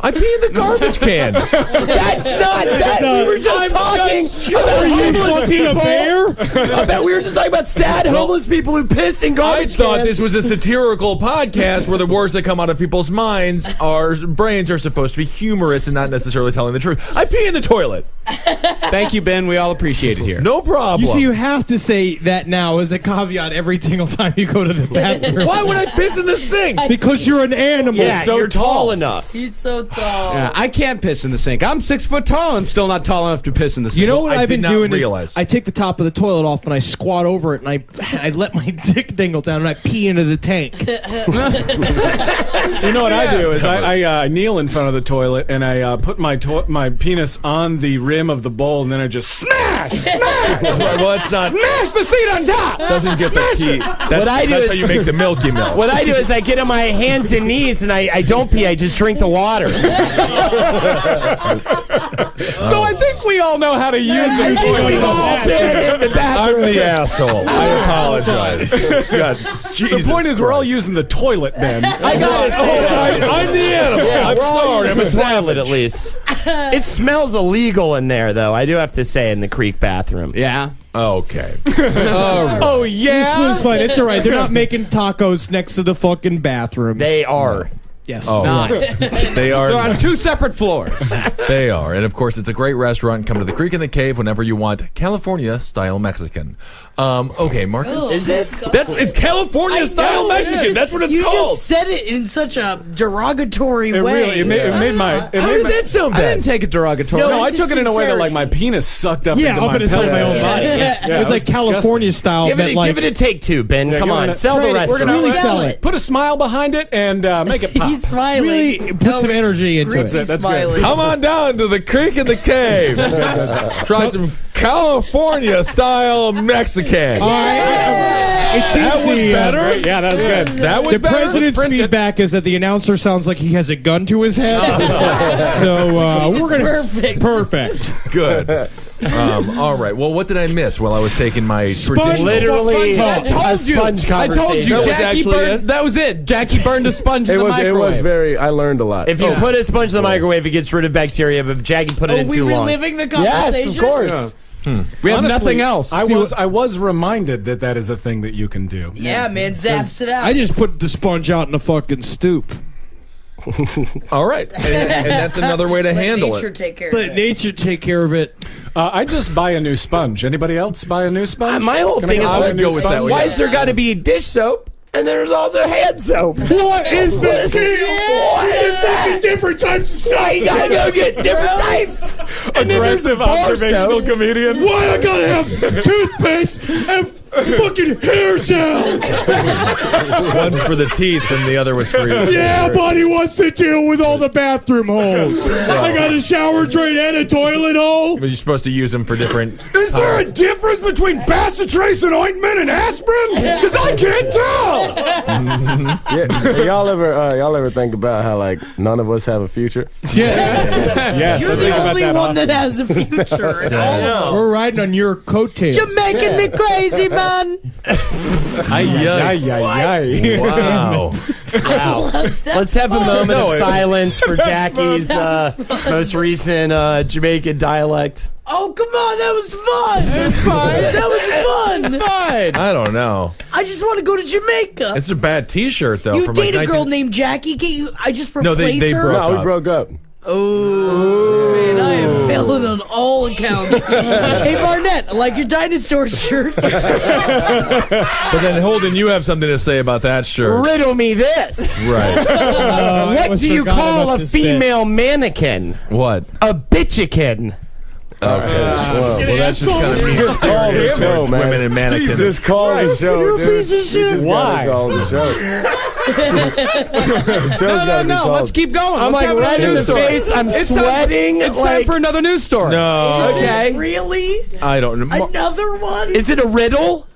S6: I pee in the garbage can.
S4: That's not that. We were just talking about
S5: Are you
S4: homeless
S5: fucking a
S4: people.
S5: bear?
S4: I bet we were just talking about sad homeless people who piss in
S6: I
S4: garbage
S6: thought
S4: cans.
S6: this was a satirical podcast where the words that come out of people's brains are supposed to be humorous and not necessarily telling the truth. I pee in the toilet.
S1: Thank you, Ben. We all appreciate it here.
S6: No problem.
S5: You see, you have to say that now as a caveat every single time you go to the bathroom.
S6: Why would I piss in the sink?
S5: Because you're an animal.
S4: Yeah,
S7: so
S4: you're tall
S7: tall.
S4: enough.
S8: He's so tall.
S1: Yeah, I can't piss in the sink. I'm 6 foot tall and still not tall enough to piss in the sink.
S5: You know what
S6: I
S5: I've
S6: did
S5: been
S6: not
S5: doing
S6: realize.
S5: is I take the top of the toilet off and I squat over it and I let my dick dingle down and I pee into the tank.
S7: You know what I do is I kneel in front of the toilet and I put my penis on the rim of the bowl and then I just smash.
S6: Well, it's not.
S7: Smash the seat on top.
S6: Doesn't get the pee.
S4: What I do
S6: That's
S4: is-
S6: how you make the milky milk.
S4: What I do is I get on my hands and knees and I don't pee. I just drink the water.
S7: So I think we all know how to use the toilet.
S6: I'm the asshole. I apologize. God, Jesus
S7: The point is, we're all
S6: Christ.
S7: using the toilet, Ben.
S4: I gotta say that.
S6: I'm the animal. I'm sorry. I'm a
S4: toilet at least. It smells illegal in there, though. I do have to say, in the creek bathroom.
S1: Yeah.
S6: Okay.
S7: Oh
S5: This
S7: yeah.
S5: was fine. It's all right. They're not making tacos next to the fucking bathrooms.
S4: They are.
S5: Yes.
S1: Not.
S6: They are.
S1: They're on 2 separate floors.
S6: They are. And of course, it's a great restaurant. Come to the Creek and the Cave whenever you want California style Mexican. Okay, Marcus.
S4: Is it?
S6: It's California style Mexican. That's what it's
S8: you
S6: called.
S8: just said it in such a derogatory
S7: It
S8: way.
S7: really it made my.
S6: How did that sound
S1: I
S6: bad?
S1: didn't take it derogatory.
S7: No, I
S8: it's
S7: took it in a way that like my penis sucked up.
S5: Yeah,
S7: into
S5: up
S7: my
S5: inside my
S7: pelvis.
S5: own body.
S7: Yeah,
S5: It was like California style.
S4: Give
S5: that
S4: it,
S5: like,
S4: give it a take two, Ben.
S7: Yeah,
S4: Come
S7: give it
S4: on.
S7: a-
S4: Sell the
S7: Trade it.
S4: rest
S7: We're
S4: of
S7: gonna
S5: really
S4: it.
S5: sell it.
S7: Put a smile behind it and make it pop.
S8: He's smiling.
S5: Really put some energy into
S8: Rick's
S5: it.
S7: That's
S8: smiling.
S7: good.
S6: Come on down to the Creek and the Cave. Try some California style Mexican.
S5: It seems
S6: That was better.
S7: Yeah, that was good.
S6: That was
S5: The
S6: better.
S5: president's
S7: Print it.
S5: feedback is that the announcer sounds like he has a gun to his head. So we're gonna
S8: perfect.
S5: perfect.
S6: Good. All right. Well, what did I miss while I was taking my
S5: Sponge
S6: traditional?
S4: Literally
S5: Sponge talk.
S4: a sponge
S1: I told you,
S6: That was
S1: Jackie
S6: actually
S1: burned.
S6: it?
S1: That was it. Jackie burned a sponge in
S9: It
S1: the
S9: was
S1: microwave.
S9: very. I learned a lot.
S4: If you put a sponge in the microwave, it gets rid of bacteria, but Jackie put it in
S8: we
S4: too long.
S8: reliving the
S4: Yes,
S8: conversation?
S4: of course.
S1: We have
S7: Honestly,
S1: nothing else.
S7: I was reminded that is a thing that you can do.
S8: Yeah, man, zaps it out.
S5: I just put the sponge out in the fucking stoop.
S6: All right. And that's another way to
S8: Let
S6: handle
S8: nature
S6: it.
S8: take care
S5: Let
S8: of it.
S5: nature take care of it.
S7: I just buy a new sponge. Anybody else buy a new sponge?
S4: My whole
S7: Can
S4: thing is,
S7: I
S6: would go with that one.
S4: why is there got to be dish soap and there's also hand soap?
S5: What is the
S4: What is that?
S5: different types of
S4: So you gotta go get different types. And then there's
S7: Aggressive
S4: bar
S7: observational
S4: soap.
S7: comedian.
S5: Why I gotta have toothpaste and fucking hair gel?
S6: One's for the teeth and the other was for you.
S5: Yeah, buddy wants to deal with all the bathroom holes. I got a shower drain and a toilet hole.
S6: But you're supposed to use them for different.
S7: Is there a difference between Bacitracin ointment and aspirin? Because I can't tell.
S9: Yeah, y'all ever think about how like none of us have a future?
S7: Yes,
S8: You're
S7: I think
S8: the
S7: about
S8: only
S7: that
S8: one
S7: often.
S8: that has a future.
S5: We're riding on your coattails.
S8: You're making me crazy, man.
S7: Ay, ay, ay.
S6: Wow.
S4: Wow. Let's have a moment of silence for Jackie's most recent Jamaican dialect.
S8: Oh, come on, that was fun. It's fine. That was fun.
S1: Fine.
S6: I don't know.
S8: I just want to go to Jamaica.
S6: It's a bad T-shirt though.
S8: You
S6: from
S8: date
S6: like
S8: a girl
S6: 19
S8: named Jackie? Can't you? I just replace
S6: No, they
S8: her.
S6: broke
S9: No, we
S6: up.
S9: broke up.
S8: Oh, man, I am failing on all accounts. Hey, Barnett, I like your dinosaur shirt.
S6: But then Holden, you have something to say about that shirt,
S4: Riddle me this.
S6: right?
S5: I
S4: What
S5: almost
S4: do you
S5: forgot
S4: call
S5: about
S4: a
S5: this bit.
S4: female mannequin?
S6: What?
S4: A bitchikin.
S6: Well, that's just kind of mean
S9: Just call the
S6: towards
S9: show, man.
S6: women and mannequins.
S9: Just call the show, dude.
S5: piece of shit.
S9: You just
S7: Why?
S9: gotta call the show. The show's gotta be
S1: No,
S9: called.
S1: let's keep going.
S4: I'm
S1: Let's
S4: like
S1: have another
S4: red in the
S1: news story.
S4: face. I'm
S1: It's
S4: sweating.
S1: It's
S4: like,
S1: time for another news story.
S6: No,
S4: Okay.
S8: Really?
S6: I don't know.
S8: Another one?
S4: Is it a riddle?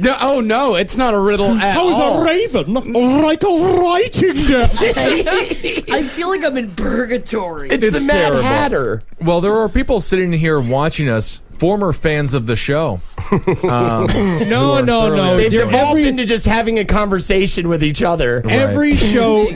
S1: No, oh no, it's not a riddle at
S5: I was
S1: all.
S5: a raven, like a writing desk.
S8: I feel like I'm in purgatory.
S4: It's the Mad
S6: terrible.
S4: Hatter.
S6: Well, there are people sitting here watching us, former fans of the show.
S5: No.
S4: They've
S5: They're
S4: evolved into just having a conversation with each other.
S5: Every show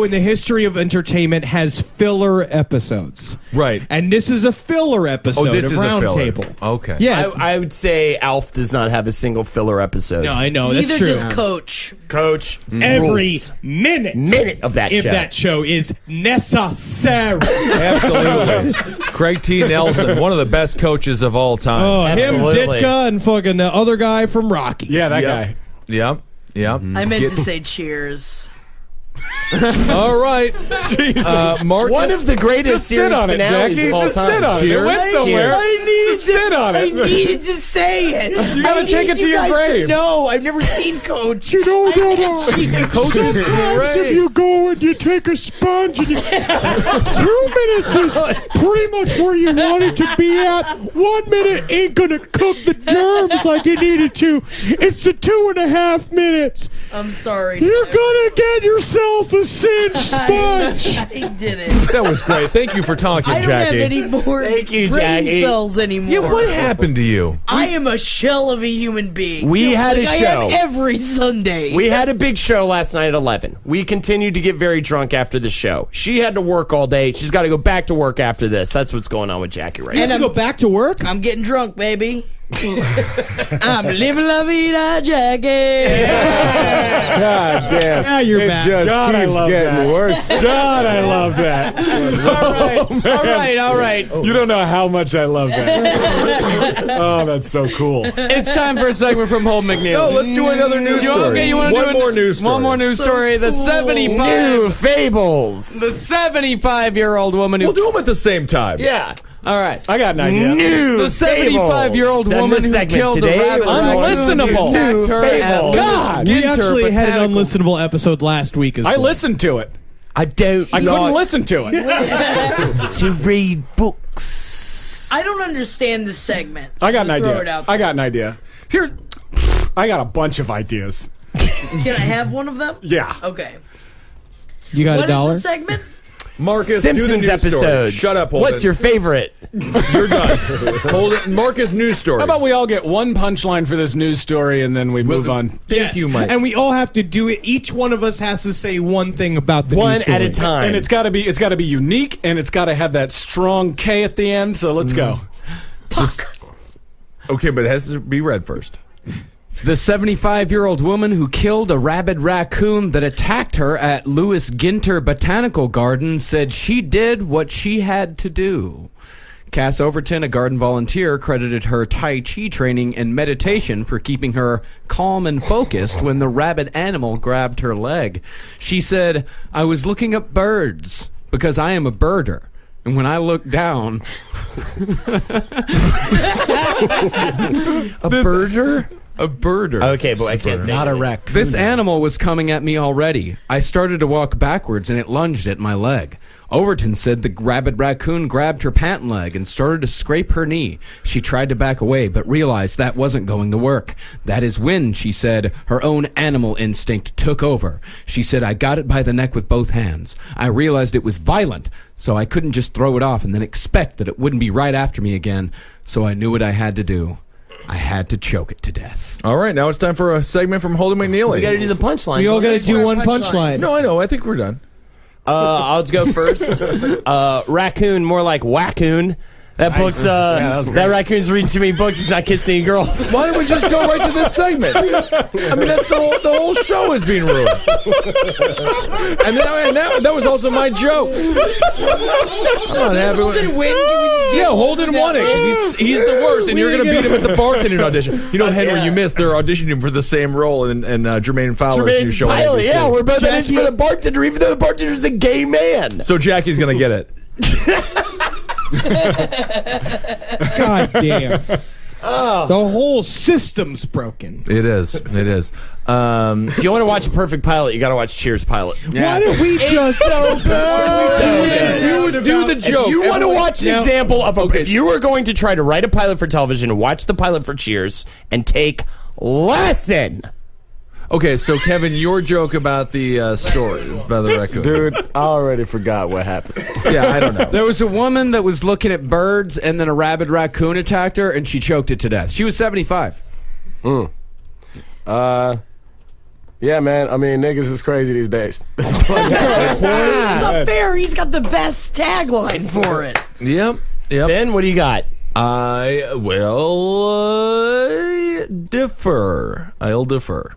S5: in the history of entertainment has filler episodes.
S6: Right.
S5: And this is a filler episode
S6: Oh, this
S5: of
S6: is a filler.
S5: Roundtable.
S6: Okay.
S5: Yeah.
S4: I would say Alf does not have a single filler episode.
S5: No, I know.
S8: Neither
S5: That's true.
S8: does Coach.
S4: Coach,
S5: Every
S4: rules.
S5: minute
S4: minute of that
S5: if
S4: show.
S5: that show is necessary.
S6: Absolutely. Craig T. Nelson, one of the best coaches of all time.
S5: Oh,
S4: Absolutely.
S5: him, Ditka, and fucking the other guy from Rocky.
S7: Yeah, that guy.
S6: Yep.
S8: I meant to say cheers.
S6: All right.
S7: Jesus.
S6: Marcus.
S4: One of the greatest
S7: Just sit
S4: series
S7: on it,
S4: finales
S7: Jackie.
S4: of all
S7: Just
S4: time.
S7: sit on it. It
S6: Cheers.
S7: went somewhere. Just sit on
S8: I
S7: it.
S8: needed to say it.
S7: You gotta take it to your grave.
S8: No, I've never seen Coach.
S5: You know
S6: Coaches
S5: sometimes if you go and you take a sponge and 2 minutes is pretty much where you want it to be at. 1 minute ain't gonna cook the germs like you needed to. It's the 2.5 minutes.
S8: I'm sorry.
S5: You're gonna get yourself a cinch sponge.
S8: I didn't.
S6: That was great. Thank you for talking,
S8: I don't
S6: Jackie.
S8: have any more
S4: Thank you,
S8: brain
S4: Jackie.
S8: cells anymore.
S6: Yeah, what happened to you?
S8: I am a shell of a human being.
S4: We had a
S8: I
S4: show.
S8: have every Sunday.
S4: We had a big show last night at 11. We continued to get very drunk after the show. She had to work all day. She's got to go back to work after this. That's what's going on with Jackie right
S5: You
S4: now.
S5: have to go back to work?
S8: I'm getting drunk, baby. I'm living la vida, Jackie.
S9: God damn.
S5: Now you're
S9: it
S5: back.
S9: just
S7: God, I
S9: keeps
S7: love
S9: getting
S7: that.
S9: worse.
S7: God, I love that.
S1: All right.
S7: You don't know how much I love that. Oh, that's so cool.
S1: It's time for a segment from Holden McNeely.
S6: No, let's do another news story.
S1: Okay, you want to
S6: One
S1: do
S6: more news story.
S1: One more news story. The
S8: cool.
S1: 75.
S4: New fables.
S1: The 75-year-old woman who.
S6: We'll do them at the same time.
S4: Yeah.
S1: All right.
S7: I got an idea.
S4: New
S1: The 75-year-old
S4: fables.
S1: woman
S4: Done
S1: who
S4: this segment
S1: killed
S4: today
S1: a rabbit
S4: with
S7: Unlistenable.
S1: attacked her at
S4: fables.
S7: God.
S5: We
S1: Ginter
S5: actually had an
S1: Botanical-
S5: unlistenable episode last week as
S7: I
S5: well.
S7: listened to it.
S4: I don't
S7: I couldn't
S4: like
S7: listen to it.
S4: to read books.
S8: I don't understand this segment.
S7: I got an
S8: Throw it
S7: idea.
S8: out
S7: I got an idea. Here, I got a bunch of ideas.
S8: Can I have one of them?
S7: Yeah.
S8: Okay.
S5: You got
S8: What
S5: a
S8: is
S5: dollar?
S8: the segment?
S6: Marcus, do the
S4: Simpsons
S6: news story.
S4: episode.
S6: Shut up, Holden.
S4: What's your favorite?
S6: You're done. Holden, Marcus, news story.
S7: How about we all get one punchline for this news story and then we move on?
S6: Thank you, Mike.
S5: And we all have to do it. Each one of us has to say one thing about the
S4: One
S5: news story.
S4: at a time.
S7: And it's got to be unique, and it's got to have that strong K at the end. So let's go.
S6: Okay, but it has to be read first.
S1: The 75-year-old woman who killed a rabid raccoon that attacked her at Louis Ginter Botanical Garden said she did what she had to do. Cass Overton, a garden volunteer, credited her Tai Chi training and meditation for keeping her calm and focused when the rabid animal grabbed her leg. She said, "I was looking up birds because I am a birder. And when I looked down..."
S4: a birder?
S1: A birder.
S4: Okay, but I can't say
S7: Not a
S4: anything.
S7: wreck.
S1: This animal was coming at me already. I started to walk backwards and it lunged at my leg. Overton said the rabid raccoon grabbed her pant leg and started to scrape her knee. She tried to back away but realized that wasn't going to work. That is when, she said, her own animal instinct took over. She said, "I got it by the neck with both hands. I realized it was violent, so I couldn't just throw it off and then expect that it wouldn't be right after me again. So I knew what I had to do. I had to choke it to death."
S6: All right, now it's time for a segment from Holden McNeely.
S4: We got to do the punchline.
S5: We all got to
S8: Let's
S5: do
S8: wear
S5: one
S8: punchlines.
S5: punchline.
S6: No, I know. I think we're done.
S4: I'll go first. Raccoon, more like wackoon. That book's
S7: that was
S4: that
S7: great.
S4: raccoon's reading too many books. He's not kissing any girls.
S6: Why don't we just go right to this segment? I mean, that's the whole show is being ruined. And that was also my joke. I'm not happy with
S8: Holden win? Can we just
S6: Yeah, Holden won it because he's the worst, and you're going to beat him at the bartending audition. You know, Henry, you missed. They're auditioning for the same role in Jermaine Fowler's new
S4: Jermaine's
S6: show. on
S4: pilot.
S6: NBC.
S4: Yeah, we're both
S5: Jackie-
S4: auditioning for the bartender, even though the bartender's a gay man.
S6: So Jackie's going to get it.
S5: God damn. The whole system's broken.
S6: It is. It is.
S4: If you want to watch a perfect pilot, you got to watch Cheers pilot.
S5: Why did we just
S4: So good.
S6: Do the joke.
S4: If you want to watch an
S6: Now-
S4: example of
S6: Okay.
S4: if you were going to try to write a pilot for television, watch the pilot for Cheers and take lesson.
S6: Okay, so Kevin, your joke about the story about the raccoon.
S9: Dude, I already forgot what happened.
S6: Yeah, I don't know.
S1: There was a woman that was looking at birds, and then a rabid raccoon attacked her, and she choked it to death. She was 75.
S9: Yeah, man. I mean, niggas is crazy these days.
S8: It's not fair. He's got the best tagline for it.
S6: Yep.
S4: Ben, what do you got?
S6: I will defer. I'll defer.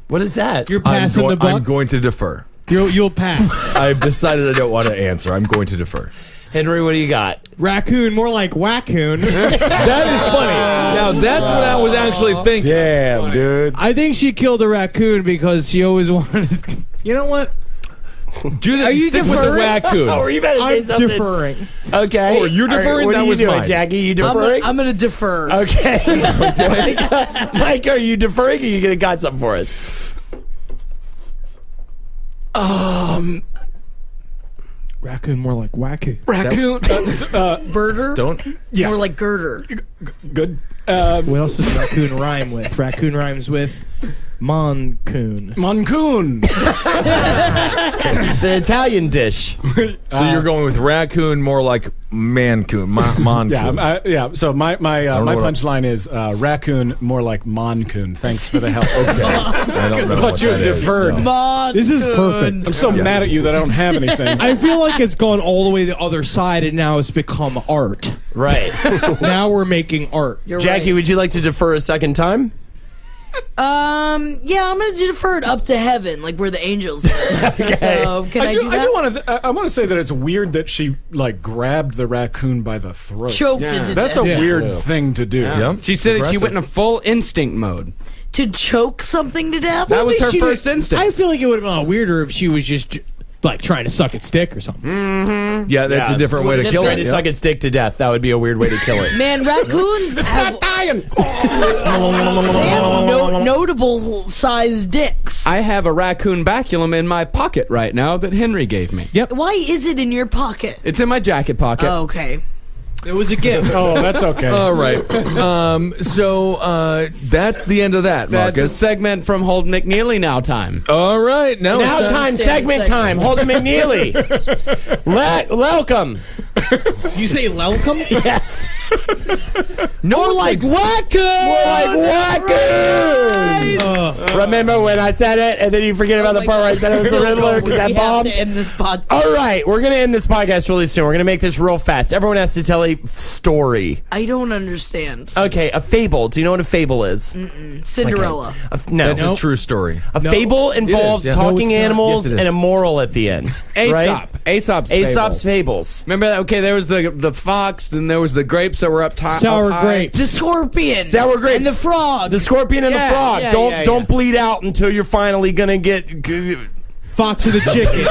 S4: What is that?
S5: You're passing the
S6: I'm
S5: buck.
S6: going to defer.
S5: You'll pass.
S6: I've decided I don't want to answer. I'm going to defer.
S4: Henry, what do you got?
S5: Raccoon, more like wackoon.
S6: That is funny. Now, that's what I was actually thinking.
S9: Damn, dude.
S5: I think she killed a raccoon because she always wanted. You know what?
S6: Do this. Stick with the raccoon.
S4: Oh, were you about to say
S5: I'm
S4: something?
S5: deferring.
S4: Okay.
S6: Oh, you're deferring?
S4: What
S6: That
S4: are you
S6: was
S4: doing,
S6: mine.
S4: Jackie? You deferring?
S8: I'm going to defer.
S4: Okay. Mike, are you deferring or are you going to got something for us?
S5: Raccoon, more like wackoon.
S7: Raccoon.
S8: Burger?
S6: Don't.
S7: Yes.
S8: More like girder.
S7: Good.
S5: What else does raccoon rhyme with? Raccoon rhymes with moncoon.
S7: Moncoon.
S4: The Italian dish.
S6: So you're going with raccoon, more like mancoon. Moncoon.
S7: Yeah. So my punchline is raccoon, more like moncoon. Thanks for the help.
S6: I don't know.
S7: I thought you had deferred.
S5: This is perfect.
S7: I'm so mad at you that I don't have anything.
S5: I feel like it's gone all the way the other side, and now it's become art.
S4: Right.
S5: Now we're making art.
S8: You're
S4: Jackie,
S8: right.
S4: would you like to defer a second time?
S8: Yeah, I'm going to defer it up to heaven, like where the angels live. So, can I do that?
S7: I want to say that it's weird that she like grabbed the raccoon by the throat.
S8: Choked it to
S7: That's
S8: death.
S7: a weird thing to do.
S6: Yeah.
S1: She said she went in a full instinct mode.
S8: To choke something to death?
S1: That was her
S5: She
S1: first
S5: did-
S1: instinct.
S5: I feel like it would have been a lot weirder if she was just like trying to suck its dick or something.
S6: Yeah, that's a different way to kill
S4: Trying
S6: it.
S4: to suck its dick to death. That would be a weird way to kill it.
S8: Man, raccoons have,
S7: Dying.
S8: they have notable sized dicks.
S1: I have a raccoon baculum in my pocket right now that Henry gave me.
S5: Yep.
S8: Why is it in your pocket?
S1: It's in my jacket pocket.
S8: Oh, okay.
S5: It was a gift.
S7: Oh, that's okay.
S6: All right. So that's the end of that,
S1: That's a
S6: Marcus.
S1: segment from Holden McNeely now time.
S6: All right. Now
S4: Now
S6: it's
S4: time,
S8: Standard
S4: segment time. Holden McNeely. Welcome.
S5: You say welcome?
S4: Yes.
S6: no
S4: Like wackoon. Remember when I said it and then you forget about the part where I said it was the Riddler because that
S8: We have
S4: bombed?
S8: to end this podcast.
S4: All right, we're going to end this podcast really soon. We're going to make this real fast. Everyone has to tell a story.
S8: I don't understand.
S4: Okay, a fable. Do you know what a fable is?
S8: Cinderella.
S4: No.
S6: That's a true story.
S4: A fable involves
S6: yeah.
S4: talking
S5: No, it's not.
S4: animals
S6: Yes, it is.
S4: and a moral at the end. Right?
S1: Aesop's
S4: Aesop's
S1: fable.
S4: fables.
S1: Remember that? Okay, there was the fox, then there was the grapes that were up top.
S5: Sour
S1: up high.
S5: grapes.
S8: The scorpion.
S4: Sour grapes.
S8: And the frog.
S4: The scorpion and
S1: Yeah,
S4: the frog.
S1: yeah,
S4: Don't bleed out until you're finally gonna get.
S5: Fox and the chicken.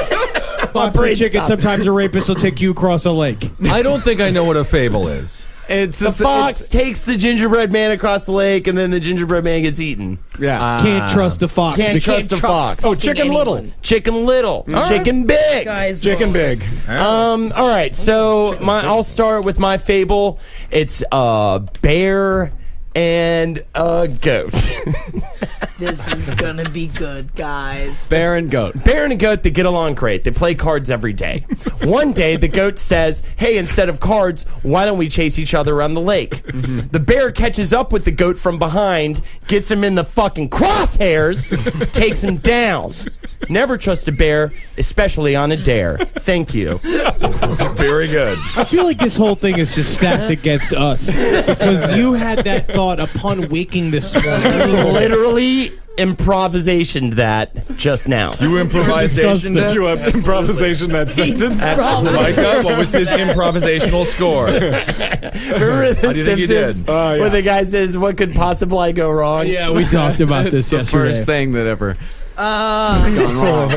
S5: Fox and the
S4: brain
S5: chicken.
S4: stopped.
S5: Sometimes a rapist will take you across a lake.
S6: I don't think I know what a fable is.
S1: It's
S4: The fox takes the gingerbread man across the lake, and then the gingerbread man gets eaten.
S1: Yeah.
S5: Can't trust the fox.
S4: Can't trust the fox.
S7: Oh, Chicken Little.
S4: Chicken Little. Chicken Big.
S8: Guys,
S7: Chicken Big.
S4: All right, so I'll start with my fable. It's a bear and a goat.
S8: This is gonna be good, guys.
S1: Bear and goat.
S4: Bear and a goat, they get along great. They play cards every day. One day, the goat says, hey, instead of cards, why don't we chase each other around the lake? The bear catches up with the goat from behind, gets him in the fucking crosshairs, takes him down. Never trust a bear, especially on a dare. Thank you.
S6: Very good.
S5: I feel like this whole thing is just stacked against us because you had that thought upon waking this morning.
S4: Literally improvisation that just now.
S6: You improvisation.
S7: Did you improvisation that sentence?
S6: Micah, what was his improvisational score?
S4: Remember the
S6: do you think you
S4: Simpsons
S6: did?
S7: Oh, yeah.
S4: where the guy says, what could possibly go wrong?
S5: Yeah, we talked about this
S1: The
S5: yesterday.
S1: first thing that ever gone wrong.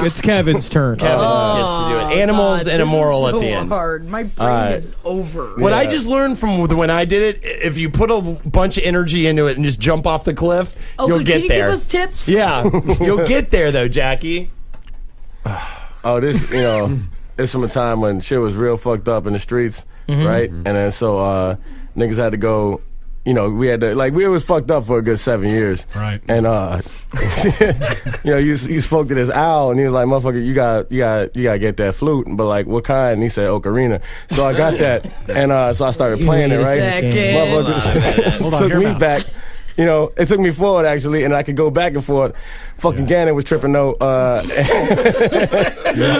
S5: It's Kevin's turn.
S4: Kevin gets to do it. Animals
S8: God,
S4: and a
S8: this
S4: moral
S8: is
S4: at
S8: so
S4: the end.
S8: hard. My brain is over.
S4: What I just learned from when I did it, if you put a bunch of energy into it and just jump off the cliff,
S8: Oh,
S4: you'll
S8: can
S4: get
S8: you
S4: there.
S8: give us tips?
S4: Yeah, you'll get there though, Jackie.
S9: Oh, this, it's from a time when shit was real fucked up in the streets, right? And then so niggas had to go, we had to, we was fucked up for a good 7 years.
S7: Right.
S9: And, you spoke to this owl and he was like, motherfucker, you gotta get that flute. But like, what kind? And he said, ocarina. So I got that. And so I started playing it, right? Motherfucker
S7: Hold on,
S9: took
S7: hear
S9: me
S7: him out.
S9: back. It took me forward actually, and I could go back and forth. Fucking Gannon was tripping though.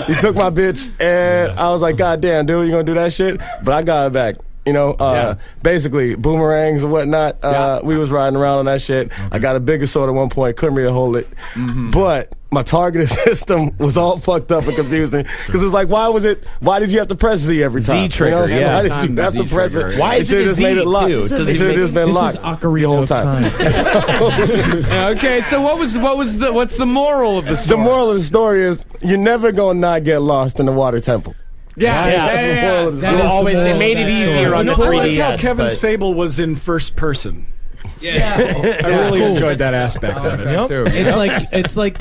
S9: He took my bitch, and I was like, God damn, dude, you gonna do that shit? But I got it back. basically boomerangs and whatnot. We was riding around on that shit. I got a bigger sword at one point, couldn't really hold it. But my targeting system was all fucked up and confusing because it's like, why did you have to press Z every time?
S4: Z trigger, yeah.
S9: Why did you have to press it?
S4: Why is it a
S9: just
S4: Z
S9: made it locked.
S4: too?
S9: It should have just been locked
S5: This is Ocarina
S9: the whole
S5: of Time.
S1: Okay, so what's the moral of the story?
S9: The moral of the story is you're never gonna not get lost in the water temple.
S4: That's
S9: the moral of the story.
S4: Always, they made it easier on the
S7: I
S4: 3DS.
S7: like how Kevin's
S4: but-
S7: fable was in first person.
S1: Yeah.
S7: I really enjoyed that aspect of it.
S5: It's like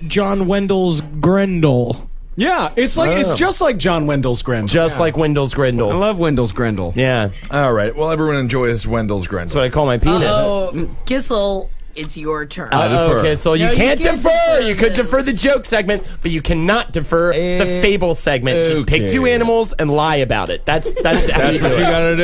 S5: John Wendell's Grendel.
S7: Yeah, it's just like John Wendell's Grendel.
S4: Just like Wendell's Grendel.
S1: I love Wendell's Grendel.
S4: Yeah.
S6: All right. Well, everyone enjoys Wendell's Grendel.
S4: That's what I call my penis.
S8: Oh, Kissel, it's your turn.
S4: Okay, so you
S8: No, you
S4: can't
S8: can't
S4: defer.
S8: defer
S4: You could
S8: this.
S4: defer the joke segment, but you cannot defer the fable segment. Just pick
S6: Okay.
S4: 2 animals and lie about it. That's how you
S6: That's
S4: do
S6: what you
S4: it.
S6: got to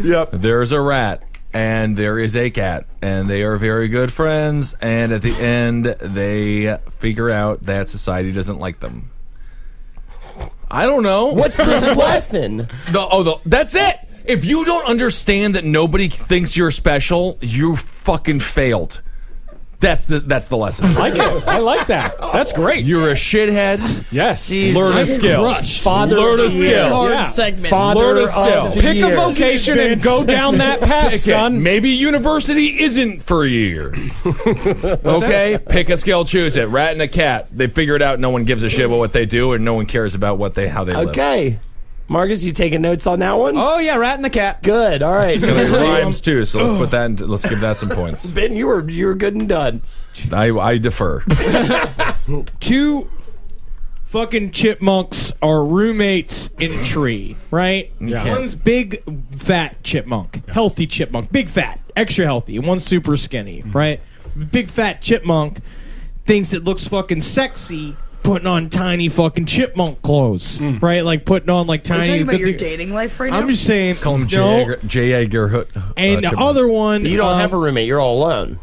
S6: do?
S9: Yep.
S6: There's a rat, and there is a cat, and they are very good friends, and at the end, they figure out that society doesn't like them. I don't know.
S4: What's the lesson?
S6: That's it! If you don't understand that nobody thinks you're special, you fucking failed. That's the lesson.
S7: I like it. I like that. That's great.
S6: You're a shithead.
S7: Yes.
S6: Learn a skill.
S4: Father
S6: Learn a
S4: of the year.
S6: skill.
S8: Hard
S7: Yeah.
S8: segment.
S4: Father
S6: Learn a skill.
S4: of the
S7: Pick
S4: year.
S7: a vocation and go down that path, son.
S6: Maybe university isn't for you. Okay? Pick a skill, choose it. Rat and a cat. They figure it out. No one gives a shit about what they do, and no one cares about how they live.
S4: Okay. Marcus, you taking notes on that one?
S1: Oh yeah, Rat and the Cat.
S4: Good. All right.
S6: It rhymes too, so let's put that. Let's give that some points.
S4: Ben, you were good and done.
S6: I defer.
S5: 2 fucking chipmunks are roommates in a tree, right?
S7: Yeah.
S5: One's big, fat chipmunk, healthy chipmunk, big fat, extra healthy, and one's super skinny, right? Big fat chipmunk thinks it looks fucking sexy putting on tiny fucking chipmunk clothes, right? Like putting on like
S8: Are you
S5: tiny.
S8: talking about your dating life right now?
S5: I'm just saying.
S6: Call him
S5: no.
S6: J. Edgar Hood.
S5: And the other one,
S4: You don't have a roommate. You're all alone.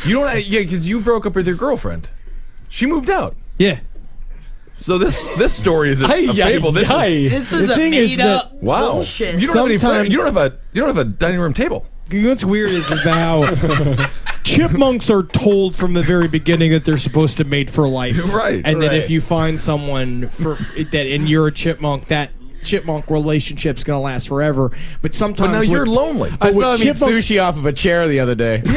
S6: You don't. Yeah, because you broke up with your girlfriend. She moved out.
S5: yeah.
S6: So this story is a fable. This is,
S8: This is
S5: The
S8: a
S5: thing is
S8: made
S5: that-
S8: up
S6: wow.
S8: bullshit.
S6: You don't have any friends.
S5: Sometimes-
S6: You don't have a dining room table.
S5: What's weird is how chipmunks are told from the very beginning that they're supposed to mate for life,
S6: Right,
S5: And that
S6: right.
S5: if you find someone and you're a chipmunk, that chipmunk relationship's gonna last forever. But sometimes
S6: But now you're lonely.
S1: I saw him eat
S5: chipmunks-
S1: sushi off of a chair the other day.
S6: You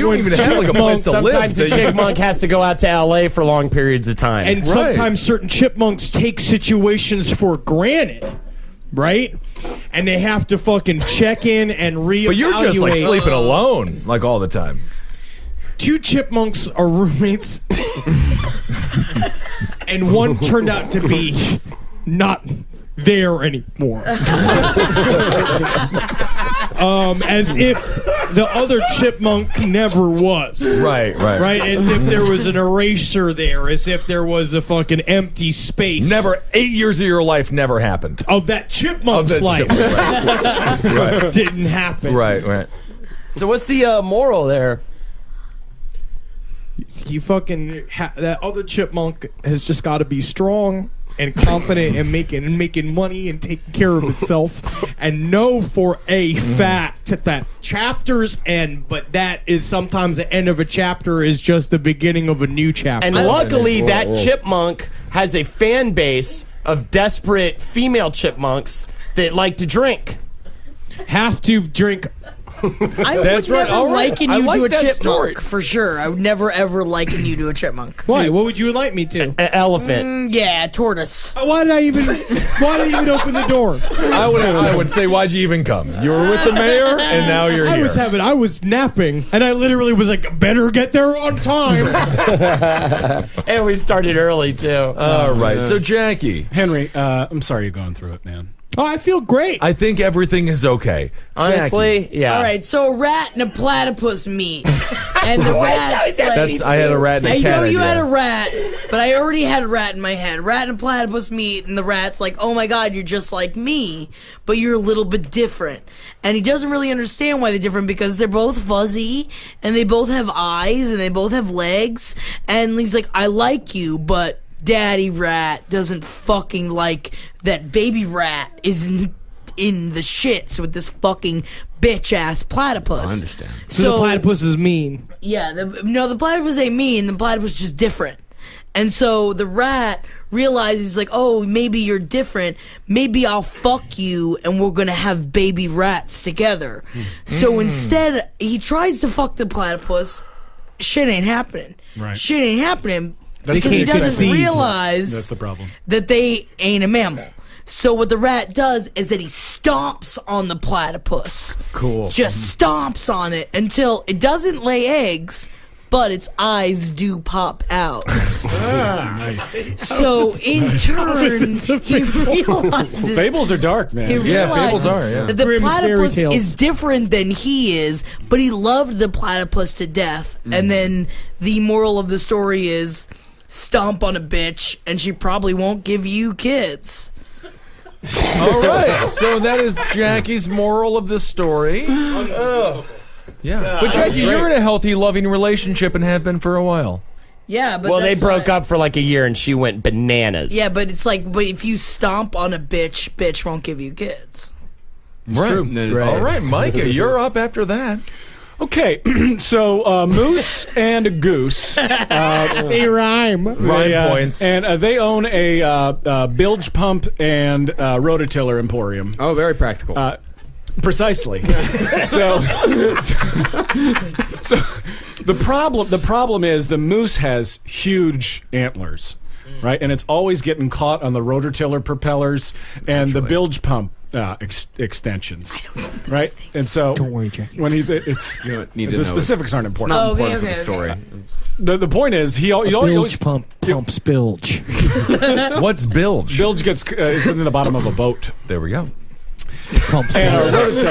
S6: don't even have like a place to live.
S4: Sometimes the chipmunk has to go out to L.A. for long periods of time.
S5: And sometimes certain chipmunks take situations for granted, right? And they have to fucking check in and reevaluate.
S6: But you're just like sleeping alone, like all the time.
S5: 2 chipmunks are roommates, and one turned out to be not there anymore. As if the other chipmunk never was.
S6: Right.
S5: Right? As if there was an eraser there, as if there was a fucking empty space.
S6: Never 8 years of your life never happened.
S5: Of that chipmunk's
S6: Of that
S5: life.
S6: chipmunk, right.
S5: Didn't happen.
S6: Right.
S4: so what's the moral there?
S5: You fucking that other chipmunk has just got to be strong and confident and making money and taking care of itself, and know for a fact that chapters end, but that is sometimes the end of a chapter is just the beginning of a new chapter.
S4: And luckily, that chipmunk has a fan base of desperate female chipmunks that like to drink.
S5: Have to drink.
S8: I
S6: That's
S8: would
S6: right.
S8: never
S6: All right.
S8: liken
S6: I
S8: you
S6: like
S8: to a
S6: that
S8: chipmunk
S6: story.
S8: for sure. I would never ever liken you to a chipmunk.
S5: Why? What would you like me to?
S4: Elephant.
S8: Yeah, tortoise.
S5: Why did I even open the door?
S6: I would say, why'd you even come? You were with the mayor, and now you're here.
S5: I was napping, and I literally was like, better get there on time.
S4: And we started early, too.
S6: All right. So, Jackie,
S7: Henry, I'm sorry you're going through it, man.
S5: Oh, I feel great.
S6: I think everything is okay.
S4: Honestly, yeah.
S8: All right, so a rat and a platypus meet, and the rat's like,
S6: I had a rat and a
S8: I
S6: cat.
S8: know you
S6: idea.
S8: had a rat, but I already had a rat in my head. Rat and platypus meet, and the rat's like, "Oh my god, you're just like me, but you're a little bit different." And he doesn't really understand why they're different because they're both fuzzy, and they both have eyes, and they both have legs. And he's like, "I like you, but Daddy Rat doesn't fucking like that baby rat is in the shits with this fucking bitch-ass platypus.
S1: I understand.
S5: So the platypus is mean.
S8: Yeah, the platypus ain't mean. The platypus is just different. And so the rat realizes, like, oh, maybe you're different. Maybe I'll fuck you and we're going to have baby rats together. So instead, he tries to fuck the platypus. Shit ain't happening.
S7: Right.
S8: Shit ain't happening
S7: That's
S8: because he
S7: the-
S8: doesn't realize
S7: That's the problem.
S8: that they ain't a mammal. So what the rat does is that he stomps on the platypus.
S1: Cool.
S8: Just stomps on it until it doesn't lay eggs, but its eyes do pop out.
S7: Nice.
S8: So in turn, he realizes
S7: Fables are dark, man.
S8: he
S6: Yeah,
S8: realizes
S6: fables are, yeah.
S8: that the
S5: Grimm's fairy
S8: platypus
S5: tales.
S8: is different than he is, but he loved the platypus to death. And then the moral of the story is stomp on a bitch and she probably won't give you kids.
S6: All right, so that is Jackie's moral of the story. Yeah, but Jackie, you're in a healthy, loving relationship and have been for a while.
S8: Yeah, but
S4: Well, they
S8: that's
S4: broke
S8: why-
S4: up for like a year, and she went bananas.
S8: Yeah, but it's like, but if you stomp on a bitch won't give you kids.
S6: Right. All right, Micah, you're up after that.
S7: Okay, so Moose and Goose.
S5: They rhyme.
S6: Rhyme points.
S7: And they own a bilge pump and rototiller emporium.
S1: Oh, very practical.
S7: Precisely. so the problem is the moose has huge antlers, right? And it's always getting caught on the rototiller propellers and the bilge pump extensions, right? And so
S5: Don't worry, Jackie.
S7: when he's it's
S1: need to
S7: the
S1: know
S7: specifics aren't
S1: It's
S7: important.
S1: not
S8: Oh, okay,
S1: important for the
S8: okay,
S1: story.
S8: okay.
S7: The point is he
S5: Bilge
S7: always
S5: pumps bilge.
S6: What's bilge?
S7: bilge gets it's in the bottom of a boat.
S6: There we go.
S5: Pumps
S7: And
S5: bilge.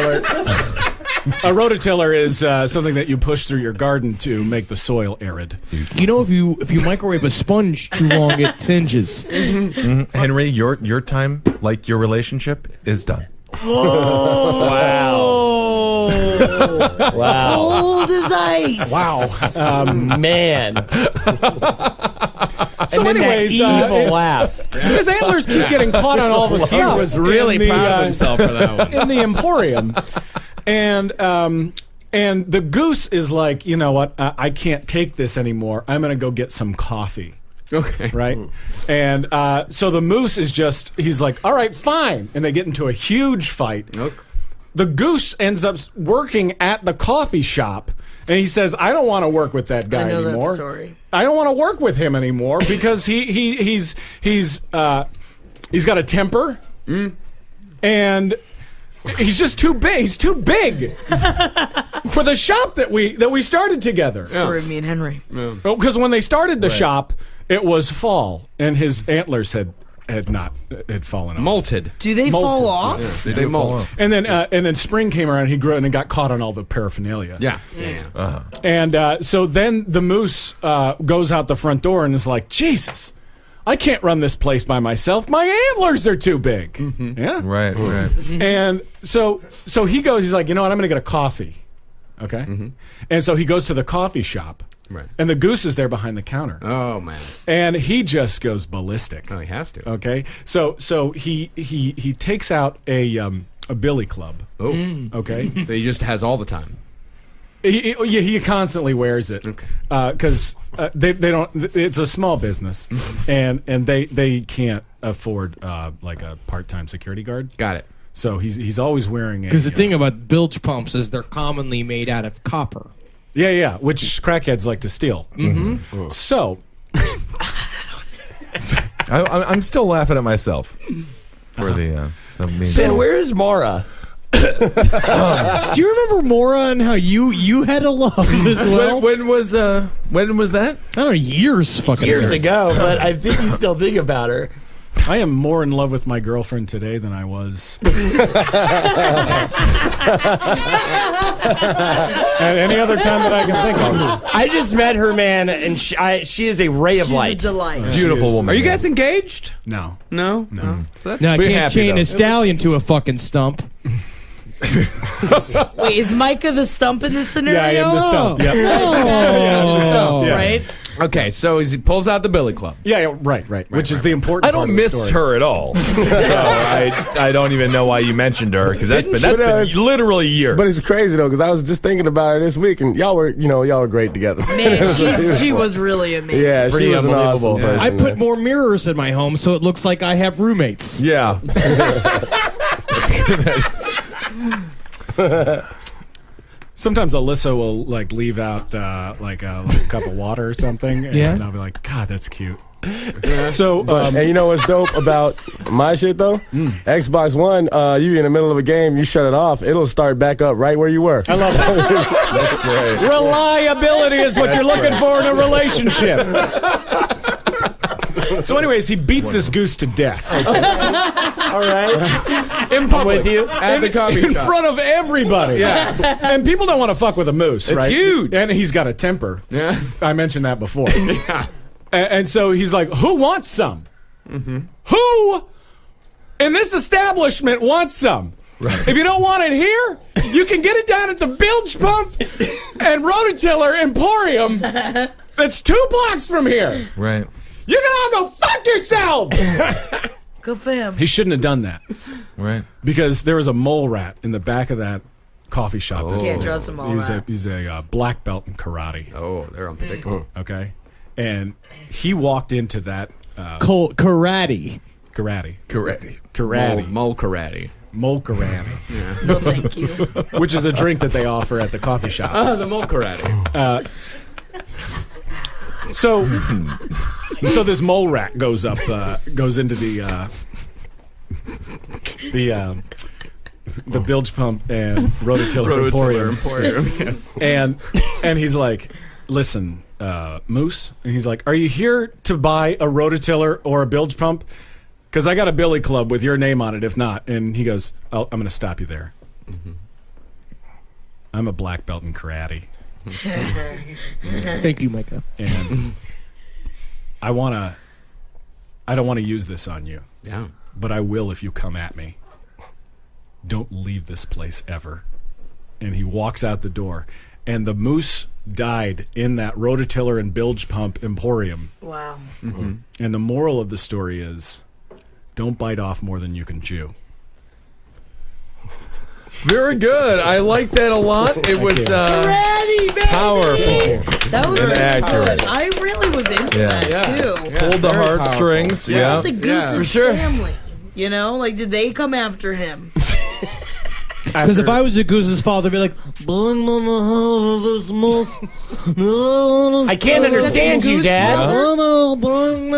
S7: a rototiller is something that you push through your garden to make the soil arid.
S5: You know, if you microwave a sponge too long, it singes.
S6: Henry, your time, like your relationship, is done.
S4: Wow.
S8: Cold as ice.
S7: Wow.
S4: Man.
S7: So,
S4: And then
S7: anyways,
S4: that evil laugh.
S7: his antlers keep getting caught on all the
S1: He
S7: stuff.
S1: was really
S7: in the,
S1: proud of himself for that one.
S7: in the emporium, and the goose is like, you know what? I can't take this anymore. I'm gonna go get some coffee.
S1: Okay.
S7: Right? And so the moose is he's like, all right, fine. And they get into a huge fight.
S1: Okay.
S7: The goose ends up working at the coffee shop, and he says, I don't want to work with that guy
S8: I know
S7: anymore.
S8: that story.
S7: I don't want to work with him anymore because he's got a temper, and he's just too big. He's too big for the shop that we started together.
S8: Story of me and Henry.
S7: Because when they started the shop, it was fall, and his antlers had fallen off.
S1: Molted.
S8: Do they
S7: Molted.
S8: fall off?
S1: They molt.
S7: And then spring came around. He grew and got caught on all the paraphernalia.
S1: Yeah.
S7: And so then the moose goes out the front door and is like, Jesus, I can't run this place by myself. My antlers are too big. Yeah.
S6: Right.
S7: And so he goes. He's like, you know what? I'm going to get a coffee. Okay. And so he goes to the coffee shop.
S1: Right.
S7: And the goose is there behind the counter.
S1: Oh man.
S7: And he just goes ballistic.
S1: Oh, he has to.
S7: Okay, so he takes out a billy club.
S1: Oh.
S7: Okay,
S1: That he just has all the time.
S7: he constantly wears it.
S1: Okay.
S7: Because they don't. It's a small business, and they can't afford like a part-time security guard.
S1: Got it.
S7: So he's always wearing.
S5: Because the thing about bilge pumps is they're commonly made out of copper.
S7: yeah, which crackheads like to steal. So
S6: I'm still laughing at myself for the meme.
S4: Ben, where is Mara?
S5: Do you remember Mora and how you had a love as well?
S6: when was that?
S5: I don't know, years
S4: Years ago, but I think you still think about her.
S7: I am more in love with my girlfriend today than I was at any other time that I can think of.
S4: I just met her, man, and she is a ray of
S8: She's a
S4: light.
S8: delight.
S6: Beautiful woman.
S1: Are you guys engaged?
S7: No.
S1: No.
S5: No, I
S6: Be
S5: can't
S6: happy,
S5: chain
S6: though.
S5: a stallion to a fucking stump.
S8: Wait, is Micah the stump in this scenario?
S7: Yeah, I am the stump. Yep.
S5: Oh.
S7: Yeah.
S8: Right?
S1: Okay, so he pulls out the billy club.
S7: Yeah, right. Which is the important
S6: I
S7: part
S6: don't
S7: of the
S6: miss
S7: story.
S6: her at all. So I don't even know why you mentioned her because that's been literally years.
S9: But it's crazy though, because I was just thinking about her this week, and y'all were great together.
S8: Man, she was really amazing.
S9: Yeah, she was an awesome person.
S5: I put more mirrors in my home, so it looks like I have roommates.
S6: Yeah.
S7: Sometimes Alyssa will like leave out like a little cup of water or something, and I'll be like, God, that's cute. So,
S9: and you know what's dope about my shit though? Xbox One, you in the middle of a game, you shut it off, it'll start back up right where you were.
S7: I love that.
S9: That's great.
S7: Reliability is what you're looking for in a relationship. So, anyways, he beats this goose to death.
S4: All right.
S1: In public.
S4: with you.
S1: At the coffee
S7: in
S1: shop.
S7: front of everybody.
S1: Yeah.
S7: And people don't want to fuck with a moose,
S1: It's
S7: right?
S1: huge.
S7: And he's got a temper.
S1: Yeah.
S7: I mentioned that before.
S1: Yeah.
S7: And so he's like, who wants some?
S1: Mm-hmm.
S7: Who in this establishment wants some? Right. If you don't want it here, you can get it down at the bilge pump and rototiller emporium that's 2 blocks from here.
S6: Right.
S7: You can all go fuck yourselves.
S8: Good for him.
S7: He shouldn't have done that.
S6: Right.
S7: Because there was a mole rat in the back of that coffee shop.
S1: Oh.
S8: Can't trust a mole rat.
S7: He's a black belt in karate.
S1: Oh, they're unpredictable.
S7: Okay. And he walked into that
S5: Karate.
S7: karate.
S1: Mole karate.
S7: Mole karate.
S8: No, thank you.
S7: Which is a drink that they offer at the coffee shop.
S1: Oh, the mole karate.
S7: So this mole rat goes into the bilge pump and rototiller emporium. And he's like, listen, Moose. And he's like, are you here to buy a rototiller or a bilge pump? Because I got a billy club with your name on it, if not. And he goes, I'm going to stop you there. Mm-hmm. I'm a black belt in karate.
S5: Thank you, Micah.
S7: And I don't want to use this on you.
S1: Yeah.
S7: But I will if you come at me. Don't leave this place ever. And he walks out the door. And the moose died in that rototiller and bilge pump emporium.
S8: Wow.
S7: Mm-hmm. And the moral of the story is, don't bite off more than you can chew.
S6: Very good. I like that a lot. It was
S8: Ready, baby.
S6: powerful.
S8: That was
S6: and
S8: really
S6: accurate.
S8: good. I really was into that too.
S6: Pulled the heartstrings. Yeah.
S8: The Goose's family. You know, like, did they come after him?
S5: Because if I was a goose's father, I'd be like,
S4: I can't understand you, Dad.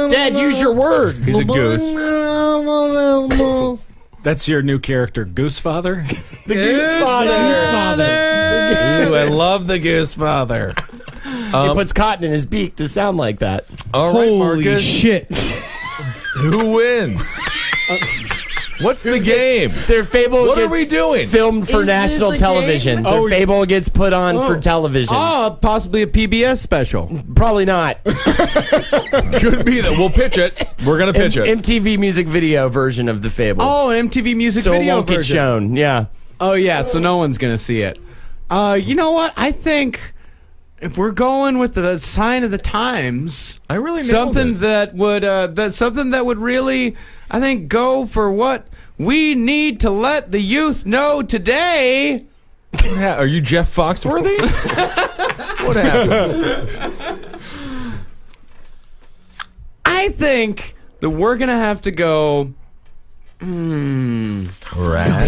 S4: Dad, use your words.
S6: He's a goose.
S7: That's your new character, Goose Father?
S4: The Goose Father.
S6: Ooh, I love the goose father.
S4: He puts cotton in his beak to sound like that.
S6: All right,
S5: holy
S6: Marcus.
S5: shit.
S6: Who wins? What's the game?
S4: Their fable
S6: What
S4: gets
S6: are we doing?
S4: filmed for
S8: Is this
S4: national
S8: a
S4: television.
S8: game?
S4: Their fable gets put on for television.
S1: Oh, possibly a PBS special.
S4: Probably not.
S6: Could be that. We'll pitch it. We're going to pitch it.
S4: MTV music video version of the fable.
S1: Oh, an MTV music
S4: so it
S1: video
S4: won't get
S1: version.
S4: shown. Yeah.
S1: Oh, yeah, so no one's going to see it. You know what? I think if we're going with the sign of the times,
S6: I really nailed
S1: something
S6: it.
S1: that would really, I think, go for what we need to let the youth know today.
S6: Are you Jeff Foxworthy? What happens?
S1: I think that we're going to have to go.
S6: Right.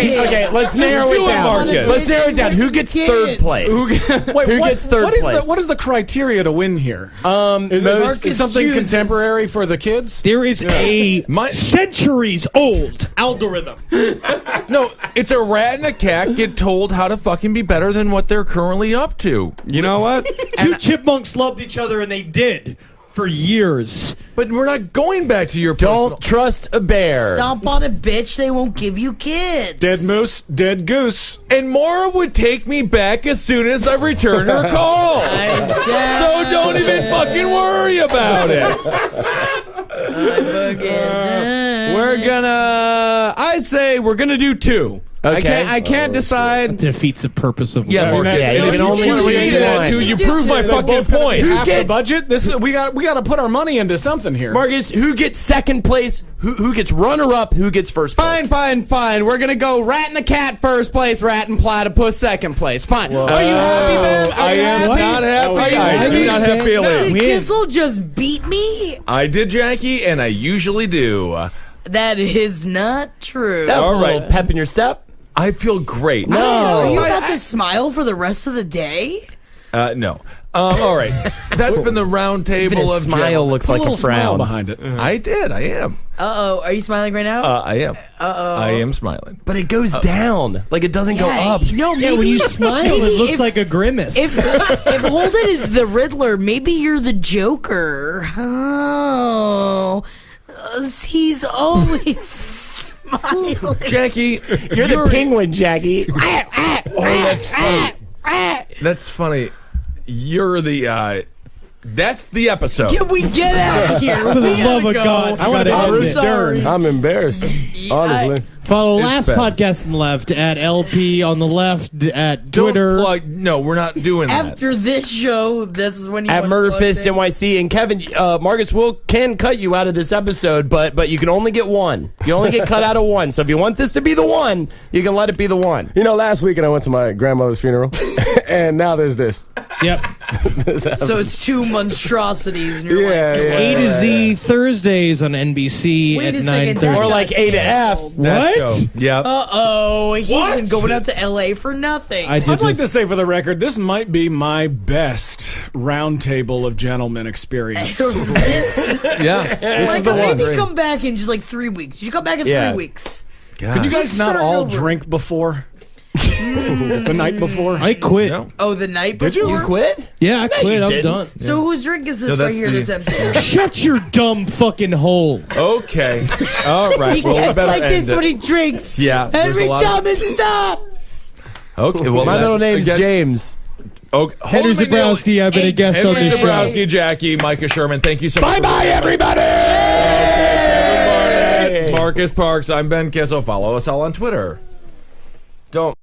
S4: Okay, let's narrow it down.
S6: Marcus.
S4: Let's narrow it down. Who gets third place? Who gets third place?
S7: What is the criteria to win here? Is
S8: Marcus
S7: it something
S8: chooses.
S7: contemporary for the kids?
S5: There is a centuries-old algorithm.
S6: No, it's a rat and a cat get told how to fucking be better than what they're currently up to.
S1: You know what?
S5: Two chipmunks loved each other, and they did for years.
S6: But we're not going back to your
S4: Don't trust a bear.
S8: Stomp on a bitch, they won't give you kids.
S7: Dead moose, dead goose.
S6: And Maura would take me back as soon as I return her call. So don't even fucking worry about it.
S1: I say we're gonna do 2.
S4: Okay.
S1: I can't decide.
S5: Defeats the purpose of
S4: Yeah,
S5: war.
S4: Marcus,
S7: you
S4: you can only choose one.
S6: You prove my fucking point.
S7: Half the
S4: gets-
S7: budget. We got to put our money into something here.
S4: Marcus, who gets second place? Who gets runner-up? Who gets first place?
S1: Fine. We're gonna go Rat and the Cat first place, Rat and Platypus second place. Fine. Are you happy, Ben?
S6: I am not happy. I do not have
S8: Ben
S6: feelings.
S8: Kissel just beat me?
S6: I did, Jackie, and I usually do.
S8: That is not true.
S4: All right, pep in your step.
S6: I feel great.
S8: Are you about to smile for the rest of the day?
S6: No. All right. That's been the round
S4: Even
S6: table
S4: a
S6: of
S4: smile
S6: Gentlemen.
S4: looks
S7: Put
S4: like
S7: a
S4: a
S7: little smile
S4: frown.
S7: behind it.
S6: I did. I am.
S8: Uh-oh. Are you smiling right now?
S6: I am. I am smiling.
S4: But it goes down. Like it doesn't go up.
S8: No, maybe,
S5: Yeah, when you smile,
S8: maybe
S5: it looks
S8: if-
S5: like a grimace.
S8: If Holden is the Riddler, maybe you're the Joker. Oh, he's always smiling.
S6: Jackie,
S4: You're the penguin, Jackie.
S6: that's funny. That's funny. You're the. That's the episode.
S8: Can we get out of here?
S5: For the love of God,
S7: I want to be
S5: gotta end
S7: Bruce
S5: it.
S7: Dern.
S9: I'm embarrassed, honestly.
S5: Follow
S6: It's
S5: Last
S6: bad.
S5: Podcast on the left at LP on the left at
S6: Don't
S5: Twitter.
S6: plug. No, we're not doing that.
S8: After this show, this is when you
S4: At
S8: want
S4: Murder
S8: to
S4: Fist
S8: plug things.
S4: NYC. And Kevin, Marcus can cut you out of this episode, but you can only get one. You only get cut out of one. So if you want this to be the one, you can let it be the one.
S9: You know, last weekend I went to my grandmother's funeral, and now there's this.
S5: Yep.
S8: So it's two monstrosities in your
S9: Yeah,
S8: life.
S9: yeah.
S5: A to Z Thursdays on NBC
S8: Wait
S5: at
S8: a second,
S5: 9:30.
S8: that
S4: Or
S8: got
S4: like A to F.
S8: canceled.
S6: That
S5: What?
S6: show. Yeah.
S8: Uh-oh, he's been going out to L.A. for nothing.
S5: I did
S7: I'd like
S5: this-
S7: to say for the record, this might be my best Roundtable of Gentlemen experience.
S8: This,
S6: Yeah.
S7: This is
S8: like,
S7: the one.
S8: maybe come back in just like 3 weeks. You come back in
S4: Yeah.
S8: 3 weeks.
S7: Could you guys not
S8: Start
S7: all
S8: over.
S7: drink before? The night before?
S5: I quit.
S6: No.
S8: Oh, the night before?
S7: Did you?
S4: You quit?
S5: Yeah, I quit. I'm
S4: didn't.
S5: done.
S8: So whose drink is this
S6: No,
S8: right
S6: that's
S8: here
S6: the-
S8: that's empty?
S5: Shut your dumb fucking hole.
S6: Okay. All right.
S8: He
S6: Well, we
S8: gets
S6: better
S8: like
S6: end
S8: this
S6: it.
S8: when he drinks.
S6: Yeah. there's
S8: Every
S6: a lot of-
S8: time it stops.
S6: Okay. Well,
S4: My
S6: that's-
S4: middle name's
S6: again-
S4: James.
S6: Okay.
S5: Henry
S6: Holden McNeely.
S5: Zebrowski, I've been a guest on
S6: Henry
S5: this show.
S6: Zebrowski, Jackie, Micah Sherman. Thank you so much.
S4: Bye-bye, everybody!
S6: Marcus Parks. I'm Ben Kissel. Follow us all on Twitter.
S9: Don't.